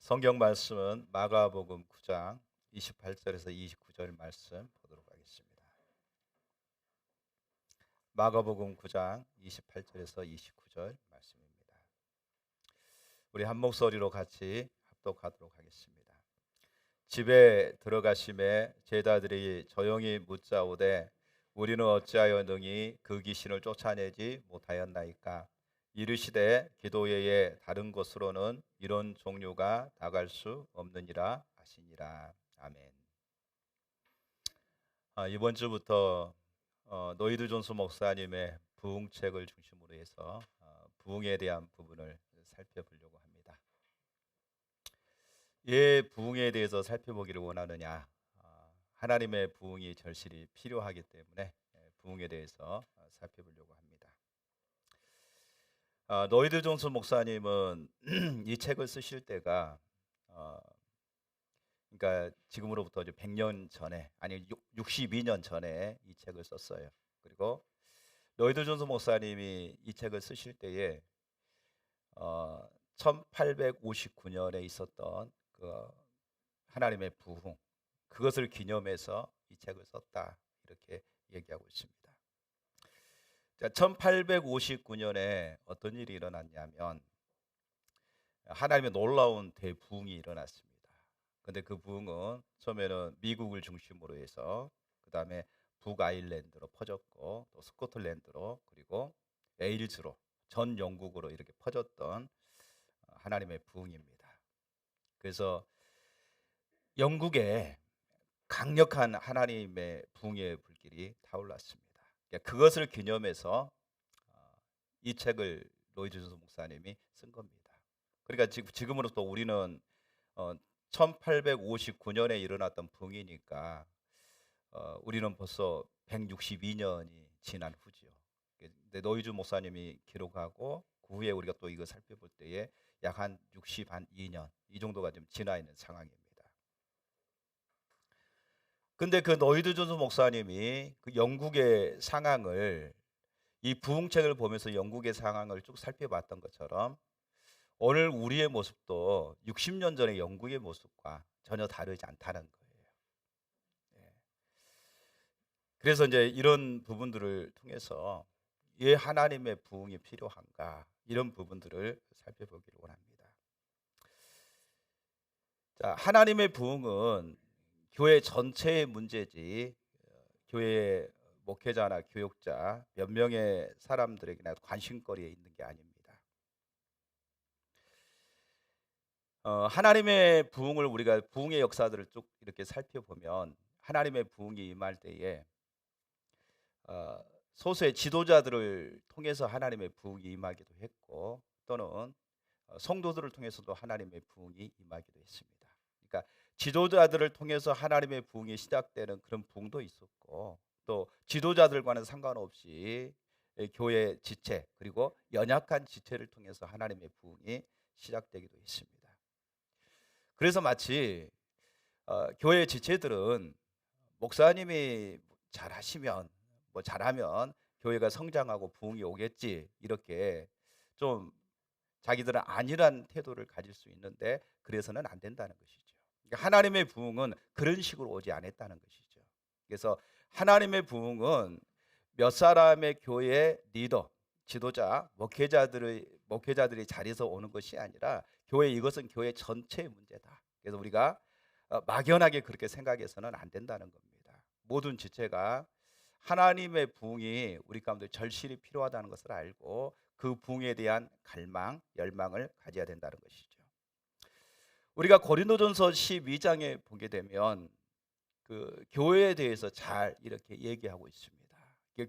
성경 말씀은 마가복음 9장 28절에서 29절 말씀 보도록 하겠습니다. 마가복음 9장 28절에서 29절 말씀입니다. 우리 한 목소리로 같이 합독하도록 하겠습니다. 집에 들어가심에 제자들이 조용히 묻자오되 우리는 어찌하여 능히 그 귀신을 쫓아내지 못하였나이까. 이르시되 기도회의 다른 곳으로는 이런 종류가 나갈 수 없느니라 하시니라. 아멘. 이번 주부터 노이드 존스 목사님의 부흥책을 중심으로 해서 부흥에 대한 부분을 살펴보려고 합니다. 왜 부흥에 대해서 살펴보기를 원하느냐? 하나님의 부흥이 절실히 필요하기 때문에 부흥에 대해서 살펴보려고 합니다. 노이드 존스 목사님은 이 책을 쓰실 때가 그러니까 지금으로부터 이제 100년 전에, 아니 62년 전에 이 책을 썼어요. 그리고 노이드 존스 목사님이 이 책을 쓰실 때에 1859년에 있었던 그 하나님의 부흥, 그것을 기념해서 이 책을 썼다, 이렇게 얘기하고 있습니다. 자, 1859년에 어떤 일이 일어났냐면 하나님의 놀라운 대부흥이 일어났습니다. 근데 그 부흥은 처음에는 미국을 중심으로 해서 그 다음에 북아일랜드로 퍼졌고 또 스코틀랜드로 그리고 웨일즈로 전 영국으로 이렇게 퍼졌던 하나님의 부흥입니다. 그래서 영국에 강력한 하나님의 부흥의 불길이 타올랐습니다. 그것을 기념해서 이 책을 로이드 존스 목사님이 쓴 겁니다. 그러니까 지금으로부터 우리는 1859년에 일어났던 부흥이니까 우리는 벌써 162년이 지난 후지요. 근데 노이즈 목사님이 기록하고 그 후에 우리가 또 이거 살펴볼 때에 약 한 62년 이 정도가 좀 지나 있는 상황입니다. 근데 그 노이드 존스 목사님이 그 영국의 상황을, 이 부흥책을 보면서 영국의 상황을 쭉 살펴봤던 것처럼 오늘 우리의 모습도 60년 전의 영국의 모습과 전혀 다르지 않다는 거예요. 예. 그래서 이제 이런 부분들을 통해서 왜 하나님의 부흥이 필요한가, 이런 부분들을 살펴보기를 원합니다. 자, 하나님의 부흥은 교회 전체의 문제지 교회 목회자나 교육자 몇 명의 사람들에게나 관심거리에 있는 게 아닙니다. 하나님의 부흥을, 우리가 부흥의 역사들을 쭉 이렇게 살펴보면 하나님의 부흥이 임할 때에 소수의 지도자들을 통해서 하나님의 부흥이 임하기도 했고, 또는 성도들을 통해서도 하나님의 부흥이 임하기도 했습니다. 그러니까 지도자들을 통해서 하나님의 부흥이 시작되는 그런 부흥도 있었고, 또 지도자들과는 상관없이 교회 지체 그리고 연약한 지체를 통해서 하나님의 부흥이 시작되기도 했습니다. 그래서 마치 교회 지체들은 목사님이 잘하시면, 잘하면 교회가 성장하고 부흥이 오겠지, 이렇게 좀 자기들은 아니란 태도를 가질 수 있는데, 그래서는 안 된다는 것이죠. 그러니까 하나님의 부흥은 그런 식으로 오지 않았다는 것이죠. 그래서 하나님의 부흥은 몇 사람의 교회 리더, 지도자, 목회자들이 자리에서 오는 것이 아니라 이것은 교회 전체의 문제다. 그래서 우리가 막연하게 그렇게 생각해서는 안 된다는 겁니다. 모든 지체가 하나님의 부흥이 우리 가운데 절실히 필요하다는 것을 알고 그 부흥에 대한 갈망, 열망을 가져야 된다는 것이죠. 우리가 고린도전서 12장에 보게 되면 그 교회에 대해서 잘 이렇게 얘기하고 있습니다.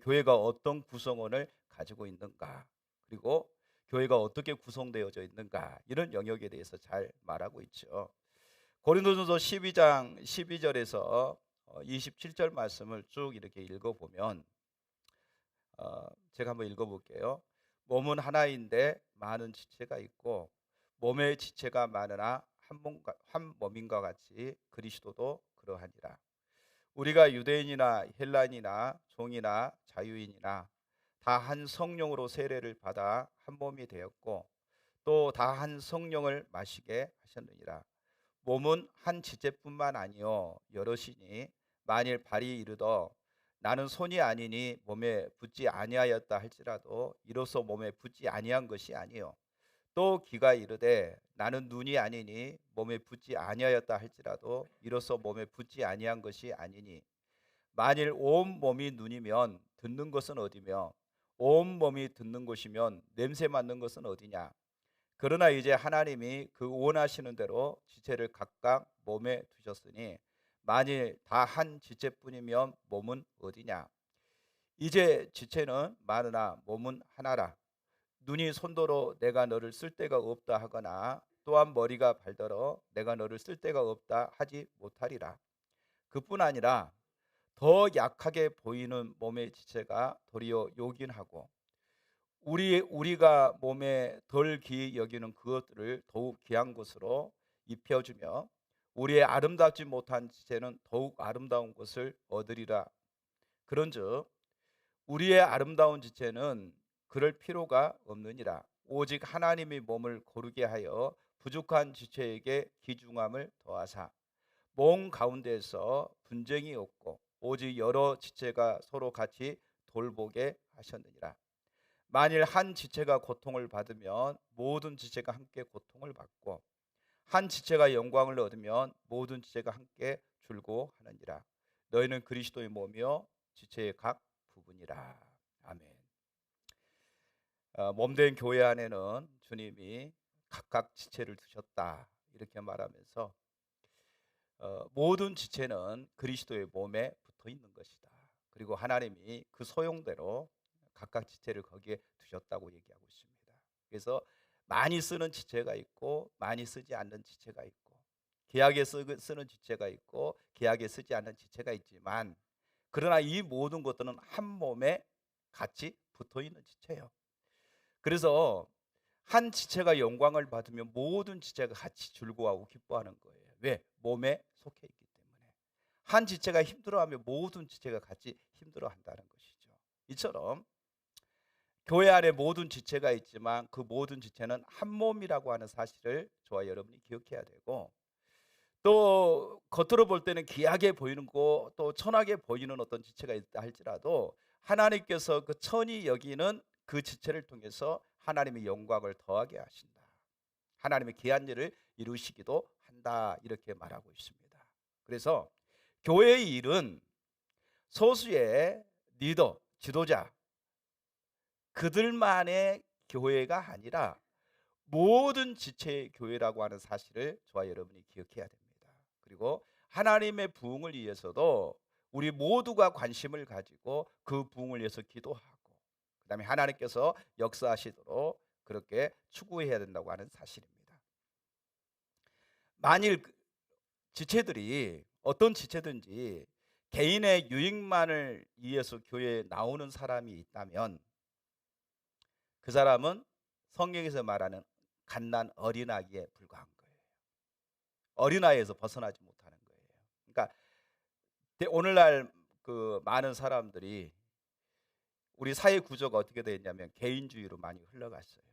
교회가 어떤 구성원을 가지고 있는가, 그리고 교회가 어떻게 구성되어져 있는가, 이런 영역에 대해서 잘 말하고 있죠. 고린도전서 12장 12절에서 27절 말씀을 쭉 이렇게 읽어보면 제가 한번 읽어볼게요. 몸은 하나인데 많은 지체가 있고 몸의 지체가 많으나 한 몸인과 같이 그리스도도 그러하니라. 우리가 유대인이나 헬라인이나 종이나 자유인이나 다 한 성령으로 세례를 받아 한 몸이 되었고 또 다 한 성령을 마시게 하셨느니라. 몸은 한 지체뿐만 아니요 여럿이니 만일 발이 이르더 나는 손이 아니니 몸에 붙지 아니하였다 할지라도 이로써 몸에 붙지 아니한 것이 아니요 또 귀가 이르되 나는 눈이 아니니 몸에 붙지 아니하였다 할지라도 이로써 몸에 붙지 아니한 것이 아니니 만일 온 몸이 눈이면 듣는 것은 어디며 온 몸이 듣는 것이면 냄새 맡는 것은 어디냐. 그러나 이제 하나님이 그 원하시는 대로 지체를 각각 몸에 두셨으니 만일 다 한 지체뿐이면 몸은 어디냐. 이제 지체는 많으나 몸은 하나라. 눈이 손더러 내가 너를 쓸 데가 없다 하거나 또한 머리가 발더러 내가 너를 쓸 데가 없다 하지 못하리라. 그뿐 아니라 더 약하게 보이는 몸의 지체가 도리어 요긴하고 우리가 몸에 덜 귀히 여기는 그것들을 더욱 귀한 것으로 입혀주며 우리의 아름답지 못한 지체는 더욱 아름다운 것을 얻으리라. 그런즉 우리의 아름다운 지체는 그럴 필요가 없느니라. 오직 하나님이 몸을 고르게 하여 부족한 지체에게 귀중함을 더하사 몸 가운데서 분쟁이 없고 오직 여러 지체가 서로 같이 돌보게 하셨느니라. 만일 한 지체가 고통을 받으면 모든 지체가 함께 고통을 받고 한 지체가 영광을 얻으면 모든 지체가 함께 줄고하느니라. 너희는 그리스도의 몸이요 지체의 각 부분이라. 아멘. 몸된 교회 안에는 주님이 각각 지체를 두셨다 이렇게 말하면서 모든 지체는 그리스도의 몸에 붙어 있는 것이다. 그리고 하나님이 그 소용대로 각각 지체를 거기에 두셨다고 얘기하고 있습니다. 그래서 많이 쓰는 지체가 있고 많이 쓰지 않는 지체가 있고 귀하게 쓰는 지체가 있고 귀하게 쓰지 않는 지체가 있지만 그러나 이 모든 것들은 한 몸에 같이 붙어 있는 지체예요. 그래서 한 지체가 영광을 받으면 모든 지체가 같이 즐거워하고 기뻐하는 거예요. 왜? 몸에 속해 있기 때문에. 한 지체가 힘들어하면 모든 지체가 같이 힘들어한다는 것이죠. 이처럼 교회 안에 모든 지체가 있지만 그 모든 지체는 한 몸이라고 하는 사실을 저와 여러분이 기억해야 되고 또 겉으로 볼 때는 귀하게 보이는 거 또 천하게 보이는 어떤 지체가 있다 할지라도 하나님께서 그 천히 여기는 그 지체를 통해서 하나님의 영광을 더하게 하신다. 하나님의 귀한 일을 이루시기도 한다 이렇게 말하고 있습니다. 그래서 교회의 일은 소수의 리더, 지도자 그들만의 교회가 아니라 모든 지체의 교회라고 하는 사실을 저와 여러분이 기억해야 됩니다. 그리고 하나님의 부흥을 위해서도 우리 모두가 관심을 가지고 그 부흥을 위해서 기도하고 그다음에 하나님께서 역사하시도록 그렇게 추구해야 된다고 하는 사실입니다. 만일 지체들이 어떤 지체든지 개인의 유익만을 위해서 교회에 나오는 사람이 있다면 그 사람은 성경에서 말하는 갓난 어린아기에 불과한 거예요. 어린아이에서 벗어나지 못하는 거예요. 그러니까 오늘날 그 많은 사람들이 우리 사회 구조가 어떻게 되어 있냐면 개인주의로 많이 흘러갔어요.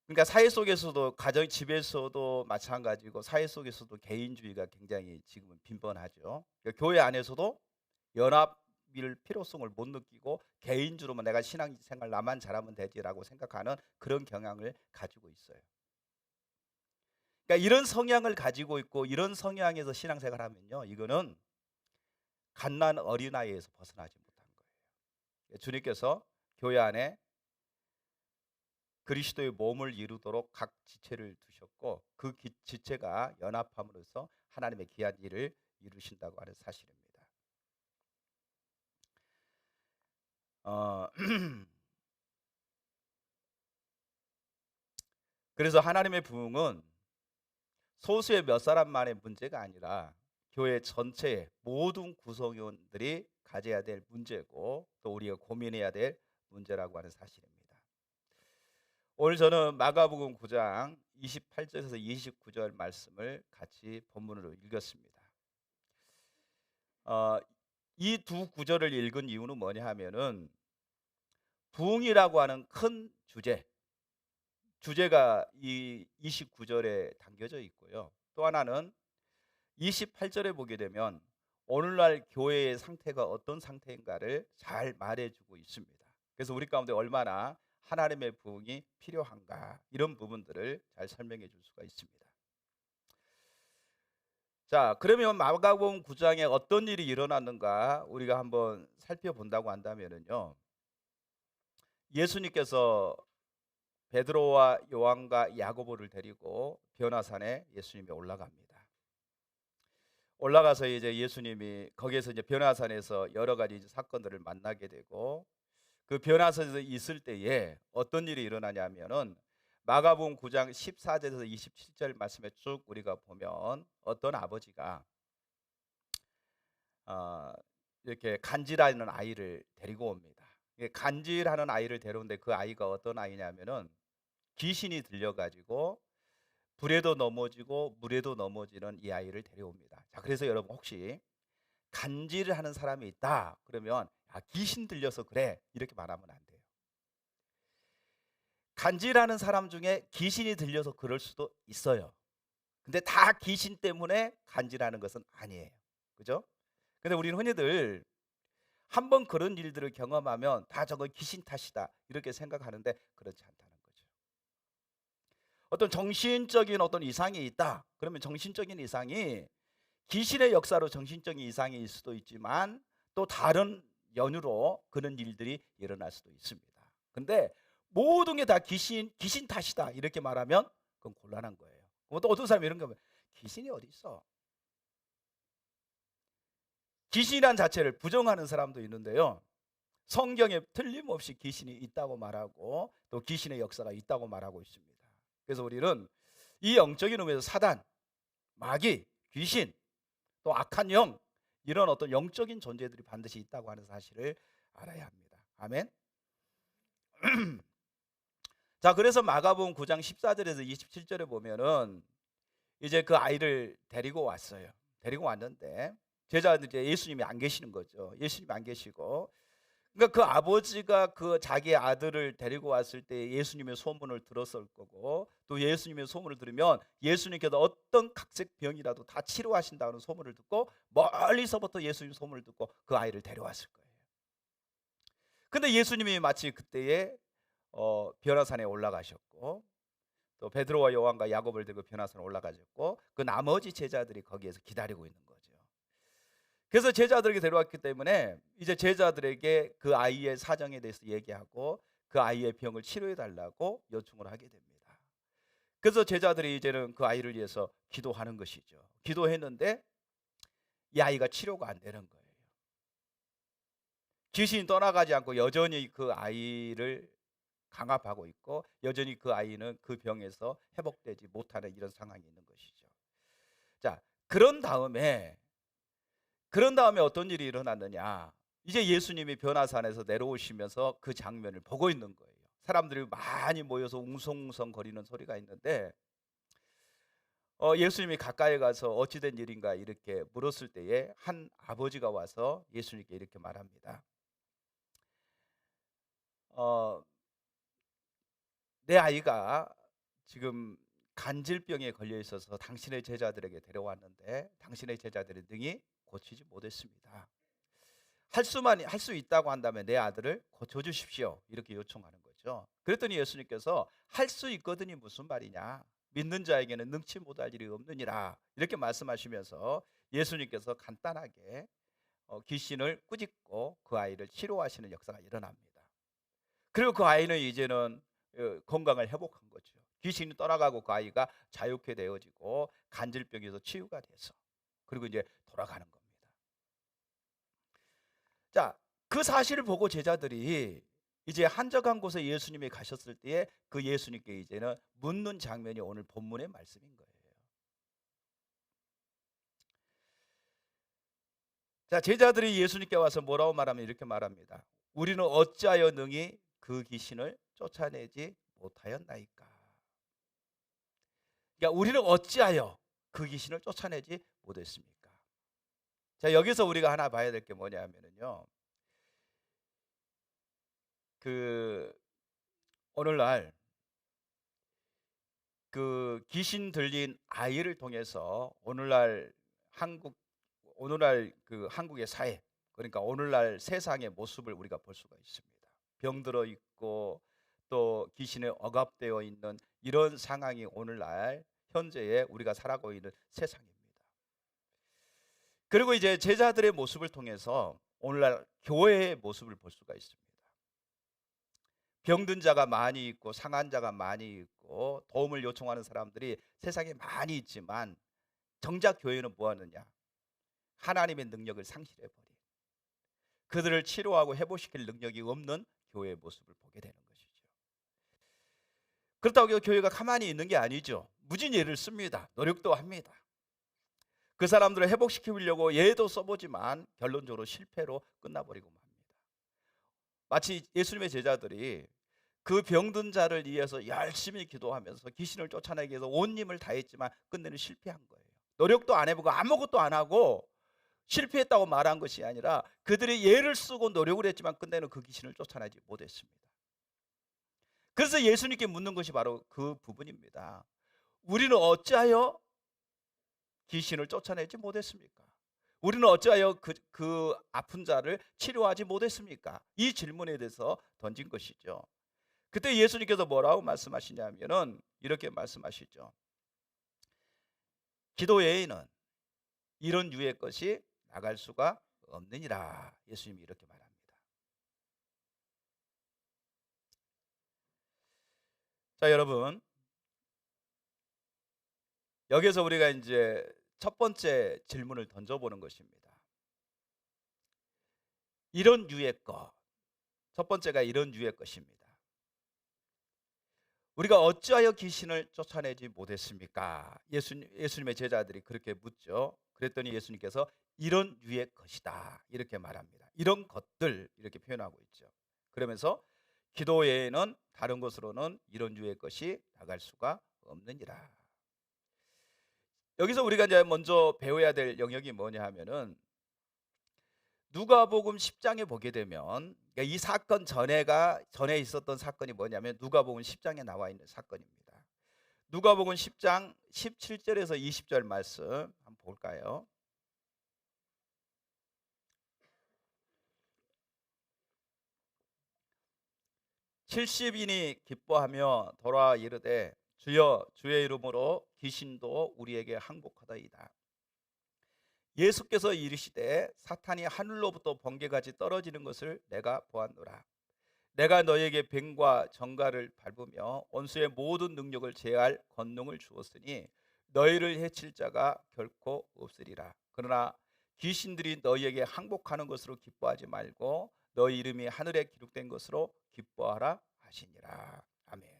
그러니까 사회 속에서도 가정 집에서도 마찬가지고 사회 속에서도 개인주의가 굉장히 지금은 빈번하죠. 그러니까 교회 안에서도 연합일 필요성을 못 느끼고 개인주로만 내가 신앙생활 나만 잘하면 되지라고 생각하는 그런 경향을 가지고 있어요. 그러니까 이런 성향을 가지고 있고 이런 성향에서 신앙생활하면요, 이거는 갓난 어린아이에서 벗어나지 못한 거예요. 주님께서 교회 안에 그리스도의 몸을 이루도록 각 지체를 두셨고 그 지체가 연합함으로써 하나님의 귀한 일을 이루신다고 하는 사실입니다. 그래서 하나님의 부흥은 소수의 몇 사람만의 문제가 아니라 교회 전체의 모든 구성원들이 가져야 될 문제고 또 우리가 고민해야 될 문제라고 하는 사실입니다. 오늘 저는 마가복음 9장 28절에서 29절 말씀을 같이 본문으로 읽었습니다. 이 두 구절을 읽은 이유는 뭐냐 하면은 부흥이라고 하는 큰 주제, 주제가 이 29절에 담겨져 있고요. 또 하나는 28절에 보게 되면 오늘날 교회의 상태가 어떤 상태인가를 잘 말해주고 있습니다. 그래서 우리 가운데 얼마나 하나님의 부흥이 필요한가 이런 부분들을 잘 설명해 줄 수가 있습니다. 자, 그러면 마가복음 9장에 어떤 일이 일어났는가 우리가 한번 살펴본다고 한다면은요. 예수님께서 베드로와 요한과 야고보를 데리고 변화산에 예수님이 올라갑니다. 올라가서 이제 예수님이 거기에서 이제 변화산에서 여러 가지 이제 사건들을 만나게 되고 그 변화산에서 있을 때에 어떤 일이 일어나냐면은 마가복음 9장 14절에서 27절 말씀에 쭉 우리가 보면 어떤 아버지가 어, 이렇게 간질하는 아이를 데리고 옵니다. 간질하는 아이를 데려오는데 그 아이가 어떤 아이냐면은 귀신이 들려가지고 불에도 넘어지고 물에도 넘어지는 이 아이를 데려옵니다. 자, 그래서 여러분 혹시 간질을 하는 사람이 있다 그러면 귀신 들려서 그래 이렇게 말하면 안 돼요. 간질하는 사람 중에 귀신이 들려서 그럴 수도 있어요. 근데 다 귀신 때문에 간질하는 것은 아니에요. 그죠? 근데 우리는 흔히들 한번 그런 일들을 경험하면 다 저거 귀신 탓이다 이렇게 생각하는데 그렇지 않다는 거죠. 어떤 정신적인 어떤 이상이 있다 그러면 정신적인 이상이 귀신의 역사로 정신적인 이상일 수도 있지만 또 다른 연유로 그런 일들이 일어날 수도 있습니다. 근데 모든 게 다 귀신 탓이다 이렇게 말하면 그건 곤란한 거예요. 또 어떤 사람이 이런 거 하면 귀신이 어디 있어? 귀신이란 자체를 부정하는 사람도 있는데요. 성경에 틀림없이 귀신이 있다고 말하고 또 귀신의 역사가 있다고 말하고 있습니다. 그래서 우리는 이 영적인 의미에서 사단, 마귀, 귀신 또 악한 영 이런 어떤 영적인 존재들이 반드시 있다고 하는 사실을 알아야 합니다. 아멘. 자, 그래서 마가복음 9장 14절에서 27절에 보면은 이제 그 아이를 데리고 왔어요. 데리고 왔는데 제자들 이제 예수님이 안 계시는 거죠. 예수님이 안 계시고 그러니까 그 아버지가 그 자기 아들을 데리고 왔을 때 예수님의 소문을 들었을 거고 또 예수님의 소문을 들으면 예수님께서 어떤 각색 병이라도 다 치료하신다는 소문을 듣고 멀리서부터 예수님 소문을 듣고 그 아이를 데려왔을 거예요. 근데 예수님이 마치 그때에 변화산에 올라가셨고 또 베드로와 요한과 야고보를 들고 변화산에 올라가셨고 그 나머지 제자들이 거기에서 기다리고 있는 거죠. 그래서 제자들에게 데려왔기 때문에 이제 제자들에게 그 아이의 사정에 대해서 얘기하고 그 아이의 병을 치료해 달라고 요청을 하게 됩니다. 그래서 제자들이 이제는 그 아이를 위해서 기도하는 것이죠. 기도했는데 이 아이가 치료가 안 되는 거예요. 귀신이 떠나가지 않고 여전히 그 아이를 강압하고 있고 여전히 그 아이는 그 병에서 회복되지 못하는 이런 상황이 있는 것이죠. 자, 그런 다음에 어떤 일이 일어났느냐? 이제 예수님이 변화산에서 내려오시면서 그 장면을 보고 있는 거예요. 사람들이 많이 모여서 웅성웅성 거리는 소리가 있는데 예수님이 가까이 가서 어찌된 일인가 이렇게 물었을 때에 한 아버지가 와서 예수님께 이렇게 말합니다. 내 아이가 지금 간질병에 걸려 있어서 당신의 제자들에게 데려왔는데 당신의 제자들이 능히 고치지 못했습니다. 할 수 있다고 한다면 내 아들을 고쳐 주십시오. 이렇게 요청하는 거죠. 그랬더니 예수님께서 할 수 있거든이 무슨 말이냐? 믿는 자에게는 능치 못할 일이 없느니라. 이렇게 말씀하시면서 예수님께서 간단하게 귀신을 꾸짖고 그 아이를 치료하시는 역사가 일어납니다. 그리고 그 아이는 이제는 건강을 회복한 거죠. 귀신이 떠나가고 그 아이가 자유케 되어지고 간질병에서 치유가 돼서 그리고 이제 돌아가는 겁니다. 자, 그 사실을 보고 제자들이 이제 한적한 곳에 예수님이 가셨을 때에 그 예수님께 이제는 묻는 장면이 오늘 본문의 말씀인 거예요. 자, 제자들이 예수님께 와서 뭐라고 말하면 이렇게 말합니다. 우리는 어찌하여 능히 그 귀신을 쫓아내지 못하였나이까. 그러니까 우리는 어찌하여 그 귀신을 쫓아내지 못했습니까? 자, 여기서 우리가 하나 봐야 될 게 뭐냐면요. 그 오늘날 그 귀신 들린 아이를 통해서 오늘날 그 한국의 사회, 그러니까 오늘날 세상의 모습을 우리가 볼 수가 있습니다. 병들어 있고 또 귀신에 억압되어 있는 이런 상황이 오늘날 현재에 우리가 살아가고 있는 세상입니다. 그리고 이제 제자들의 모습을 통해서 오늘날 교회의 모습을 볼 수가 있습니다. 병든 자가 많이 있고 상한 자가 많이 있고 도움을 요청하는 사람들이 세상에 많이 있지만 정작 교회는 뭐 하느냐? 하나님의 능력을 상실해버린, 그들을 치료하고 회복시킬 능력이 없는 교회의 모습을 보게 되는 것이죠. 그렇다고 교회가 가만히 있는 게 아니죠. 무진 예를 씁니다. 노력도 합니다. 그 사람들을 회복시키려고 예도 써보지만 결론적으로 실패로 끝나버리고 맙니다. 마치 예수님의 제자들이 그 병든 자를 위해서 열심히 기도하면서 귀신을 쫓아내기 위해서 온 힘을 다했지만 끝내는 실패한 거예요. 노력도 안 해보고 아무것도 안 하고 실패했다고 말한 것이 아니라 그들이 예를 쓰고 노력을 했지만 끝내는 그 귀신을 쫓아내지 못했습니다. 그래서 예수님께 묻는 것이 바로 그 부분입니다. 우리는 어찌하여 귀신을 쫓아내지 못했습니까? 우리는 어찌하여 그 아픈 자를 치료하지 못했습니까? 이 질문에 대해서 던진 것이죠. 그때 예수님께서 뭐라고 말씀하시냐면은 이렇게 말씀하시죠. 기도 외에는 이런 유의 것이 나갈 수가 없느니라. 예수님이 이렇게 말합니다. 자, 여러분, 여기서 우리가 이제 첫 번째 질문을 던져보는 것입니다. 이런 유의 것, 첫 번째가 이런 유의 것입니다. 우리가 어찌하여 귀신을 쫓아내지 못했습니까? 예수님의 제자들이 그렇게 묻죠. 그랬더니 예수님께서 이런 유의 것이다 이렇게 말합니다. 이런 것들 이렇게 표현하고 있죠. 그러면서 기도 외에는 다른 것으로는 이런 유의 것이 나갈 수가 없느니라. 여기서 우리가 이제 먼저 배워야 될 영역이 뭐냐 하면은 누가복음 10장에 보게 되면 이 사건 전에 있었던 사건이 뭐냐면 누가복음 10장에 나와 있는 사건입니다. 누가복음 10장 17절에서 20절 말씀 한번 볼까요? (70인이) 기뻐하며 돌아와 이르되 주여 주의 이름으로 귀신도 우리에게 항복하더이다. 예수께서 이르시되 사탄이 하늘로부터 번개같이 떨어지는 것을 내가 보았노라. 내가 너에게 뱀과 정갈을 밟으며 원수의 모든 능력을 제할 권능을 주었으니 너희를 해칠 자가 결코 없으리라. 그러나 귀신들이 너희에게 항복하는 것으로 기뻐하지 말고 너희 이름이 하늘에 기록된 것으로 기뻐하라 하시니라. 아멘.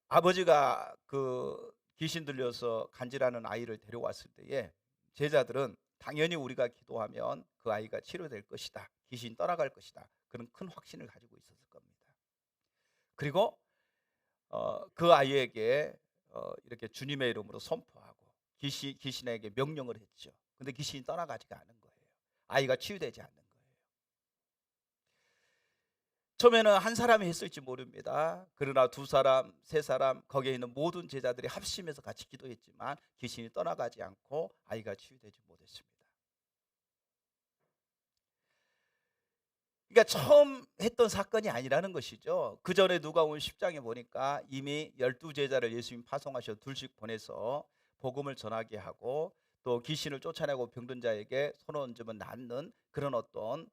아버지가 그 귀신 들려서 간질하는 아이를 데려왔을 때에 제자들은 당연히 우리가 기도하면 그 아이가 치료될 것이다, 귀신 떠나갈 것이다, 그런 큰 확신을 가지고 있었을 겁니다. 그리고 그 아이에게 이렇게 주님의 이름으로 선포하고 귀신에게 명령을 했죠. 근데 귀신이 떠나가지가 않은 거예요. 아이가 치유되지 않는 거예요. 처음에는 한 사람이 했을지 모릅니다. 그러나 두 사람, 세 사람, 거기에 있는 모든 제자들이 합심해서 같이 기도했지만 귀신이 떠나가지 않고 아이가 치유되지 못했습니다. 그러니까 처음 했던 사건이 아니라는 것이죠. 그 전에 누가복음 10장에 보니까 이미 12제자를 예수님 파송하셔 둘씩 보내서 복음을 전하게 하고 또 귀신을 쫓아내고 병든 자에게 손 얹으면 낫는 그런 어떤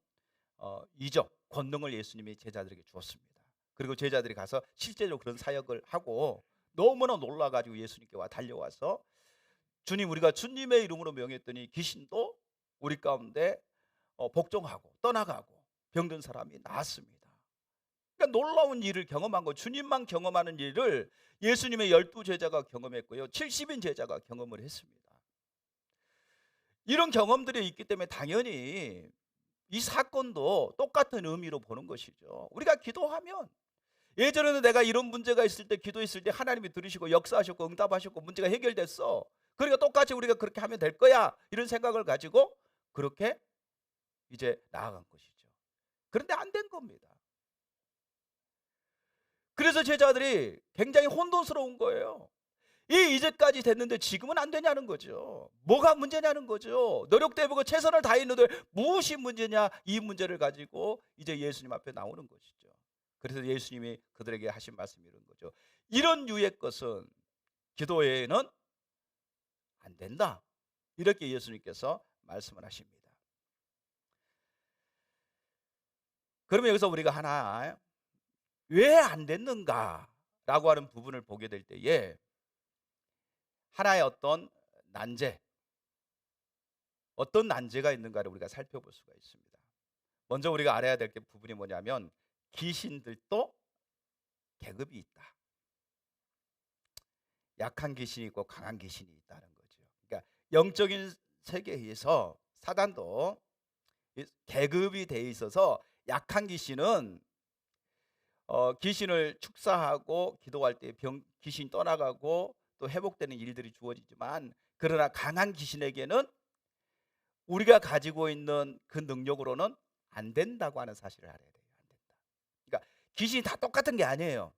이적, 권능을 예수님이 제자들에게 주었습니다. 그리고 제자들이 가서 실제로 그런 사역을 하고 너무나 놀라가지고 예수님께 달려와서 주님, 우리가 주님의 이름으로 명했더니 귀신도 우리 가운데 복종하고 떠나가고 병든 사람이 나았습니다. 그러니까 놀라운 일을 경험한 거, 주님만 경험하는 일을 예수님의 12제자가 경험했고요, 70인 제자가 경험을 했습니다. 이런 경험들이 있기 때문에 당연히 이 사건도 똑같은 의미로 보는 것이죠. 우리가 기도하면, 예전에는 내가 이런 문제가 있을 때 기도했을 때 하나님이 들으시고 역사하셨고 응답하셨고 문제가 해결됐어, 그러니까 똑같이 우리가 그렇게 하면 될 거야, 이런 생각을 가지고 그렇게 이제 나아간 것이죠. 그런데 안 된 겁니다. 그래서 제자들이 굉장히 혼돈스러운 거예요. 이제까지 됐는데 지금은 안 되냐는 거죠. 뭐가 문제냐는 거죠. 노력도 해보고 최선을 다했는데 무엇이 문제냐, 이 문제를 가지고 이제 예수님 앞에 나오는 것이죠. 그래서 예수님이 그들에게 하신 말씀이 이런 거죠. 이런 유의 것은 기도 외에는 안 된다, 이렇게 예수님께서 말씀을 하십니다. 그러면 여기서 우리가 하나 왜 안 됐는가라고 하는 부분을 보게 될 때에 하나의 어떤 난제가 있는가를 우리가 살펴볼 수가 있습니다. 먼저 우리가 알아야 될 게 부분이 뭐냐면 귀신들도 계급이 있다. 약한 귀신이 있고 강한 귀신이 있다는 거죠. 그러니까 영적인 세계에서 사단도 계급이 돼 있어서 약한 귀신은 귀신을 축사하고 기도할 때 귀신이 떠나가고 또 회복되는 일들이 주어지지만, 그러나 강한 귀신에게는 우리가 가지고 있는 그 능력으로는 안 된다고 하는 사실을 알아야 돼요. 안 된다. 그러니까 귀신이 다 똑같은 게 아니에요.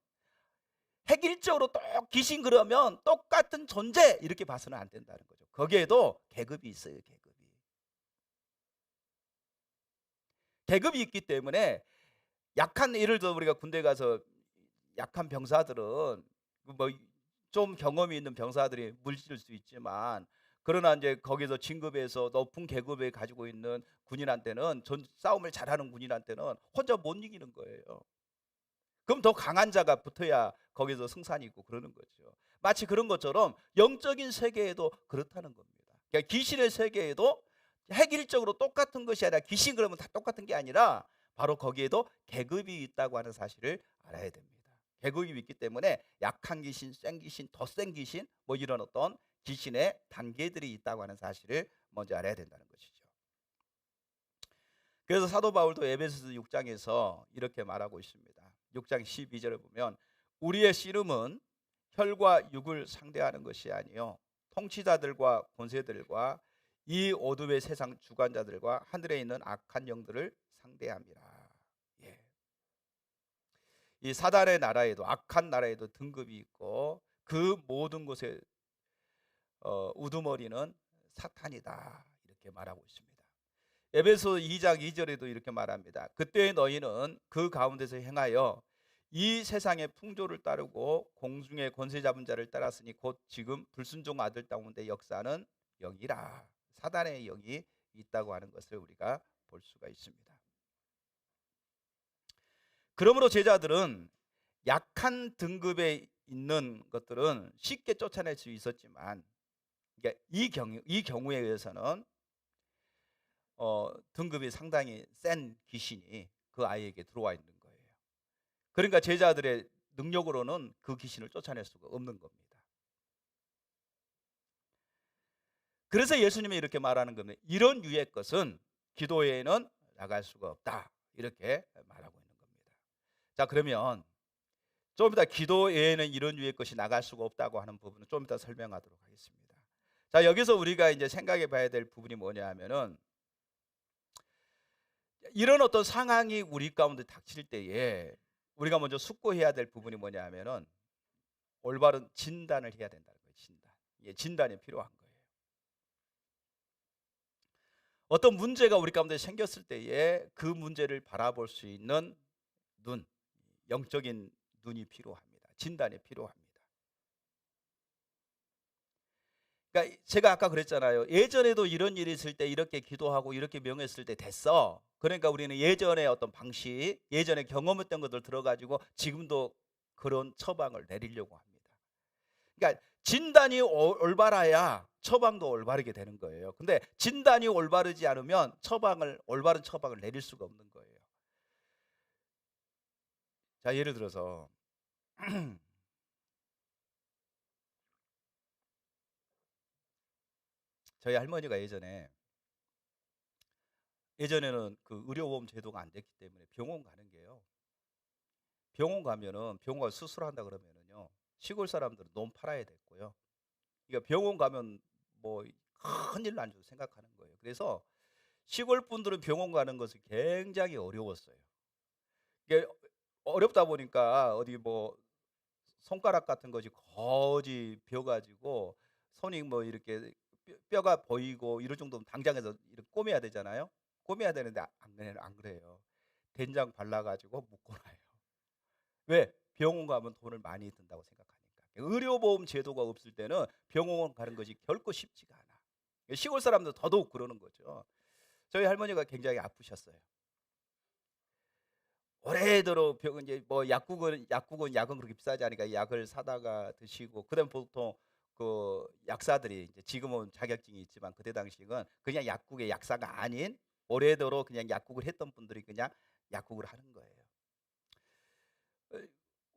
획일적으로 귀신 그러면 똑같은 존재 이렇게 봐서는 안 된다는 거죠. 거기에도 계급이 있어요. 계급이 있기 때문에 약한, 예를 들어 우리가 군대 가서 약한 병사들은 뭐 좀 경험이 있는 병사들이 물질 수 있지만, 그러나 이제 거기서 진급해서 높은 계급에 가지고 있는 군인한테는, 싸움을 잘하는 군인한테는 혼자 못 이기는 거예요. 그럼 더 강한 자가 붙어야 거기서 승산이 있고 그러는 거죠. 마치 그런 것처럼 영적인 세계에도 그렇다는 겁니다. 그러니까 귀신의 세계에도 획일적으로 똑같은 것이 아니라, 귀신 그러면 다 똑같은 게 아니라 바로 거기에도 계급이 있다고 하는 사실을 알아야 됩니다. 계급이 있기 때문에 약한 귀신, 센 귀신, 더 센 귀신, 뭐 이런 어떤 귀신의 단계들이 있다고 하는 사실을 먼저 알아야 된다는 것이죠. 그래서 사도 바울도 에베소서 6장에서 이렇게 말하고 있습니다. 6장 12절을 보면 우리의 씨름은 혈과 육을 상대하는 것이 아니요 통치자들과 권세들과 이 어둠의 세상 주관자들과 하늘에 있는 악한 영들을 상대함이라. 예. 이 사단의 나라에도, 악한 나라에도 등급이 있고 그 모든 곳에 우두머리는 사탄이다, 이렇게 말하고 있습니다. 에베소 2장 2절에도 이렇게 말합니다. 그때 너희는 그 가운데서 행하여 이 세상의 풍조를 따르고 공중의 권세 잡은 자를 따랐으니 곧 지금 불순종 아들 가운데 역사하는 영이라. 사단의 영이 있다고 하는 것을 우리가 볼 수가 있습니다. 그러므로 제자들은 약한 등급에 있는 것들은 쉽게 쫓아낼 수 있었지만, 그러니까 이 경우에 의해서는 등급이 상당히 센 귀신이 그 아이에게 들어와 있는 거예요. 그러니까 제자들의 능력으로는 그 귀신을 쫓아낼 수가 없는 겁니다. 그래서 예수님이 이렇게 말하는 겁니다. 이런 유의 것은 기도 외에는 나갈 수가 없다, 이렇게 말하고 있는 겁니다. 자, 그러면 좀 이따 기도 외에는 이런 유의 것이 나갈 수가 없다고 하는 부분은 좀 이따 설명하도록 하겠습니다. 자, 여기서 우리가 이제 생각해 봐야 될 부분이 뭐냐 하면은, 이런 어떤 상황이 우리 가운데 닥칠 때에 우리가 먼저 숙고해야 될 부분이 뭐냐 하면은 올바른 진단을 해야 된다는 거예요. 진단이 필요한 거예요. 어떤 문제가 우리 가운데 생겼을 때에 그 문제를 바라볼 수 있는 눈, 영적인 눈이 필요합니다. 진단이 필요합니다. 그러니까 제가 아까 그랬잖아요. 예전에도 이런 일이 있을 때 이렇게 기도하고 이렇게 명했을 때 됐어. 그러니까 우리는 예전에 어떤 방식, 예전에 경험했던 것들 들어가지고 지금도 그런 처방을 내리려고 합니다. 그러니까 진단이 올바라야 처방도 올바르게 되는 거예요. 근데 진단이 올바르지 않으면 올바른 처방을 내릴 수가 없는 거예요. 자, 예를 들어서 저희 할머니가 예전에는 그 의료보험 제도가 안 됐기 때문에 병원 가는 게요. 병원 가면은 병원 수술한다 그러면은요, 시골 사람들은 너무 팔아야 됐고요. 그러니까 병원 가면 뭐 큰일 난 줄 생각하는 거예요. 그래서 시골 분들은 병원 가는 것이 굉장히 어려웠어요. 어렵다 보니까 어디 뭐 손가락 같은 것이 거지 벼 가지고 손이 뭐 이렇게 뼈가 보이고 이럴 정도면 당장에서 이렇게 꼬매야 되잖아요. 꼬매야 되는데 안 그래요. 된장 발라 가지고 묶어 놔요. 왜? 병원 가면 돈을 많이 든다고 생각하니까. 의료보험 제도가 없을 때는 병원 가는 것이 결코 쉽지가 않아. 시골 사람들 더더욱 그러는 거죠. 저희 할머니가 굉장히 아프셨어요. 오래도록 병 이제 뭐 약은 그렇게 비싸지 않으니까 약을 사다가 드시고, 그다음에 보통 그 약사들이 이제 지금은 자격증이 있지만 그때 당시에는 그냥 약국의 약사가 아닌 오래도록 그냥 약국을 했던 분들이 그냥 약국을 하는 거예요. 어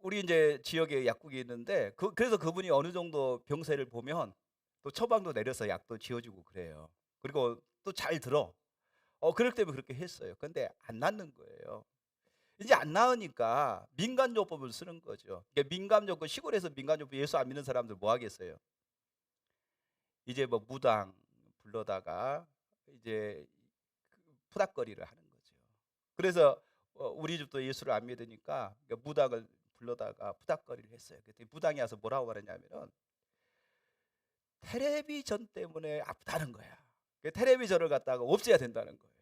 우리 인제 지역에 약국이 있는데 그래서 그분이 어느 정도 병세를 보면 또 처방도 내려서 약도 지어 주고 그래요. 그리고 또 잘 들어. 그렇기 때문에 그렇게 했어요. 근데 안 낫는 거예요. 이제 안 나으니까 민간요법을 쓰는 거죠. 이게 민간요법, 시골에서 민간요법, 예수 안 믿는 사람들 뭐 하겠어요? 이제 뭐 무당 불러다가 이제 그 푸닥거리를 하는 거죠. 그래서 우리 집도 예수를 안 믿으니까 무당을 불러다가 푸닥거리를 했어요. 그랬더니 무당이 와서 뭐라고 말했냐면은 텔레비전 때문에 아프다는 거야. 그 텔레비전을 갖다가 없애야 된다는 거예요.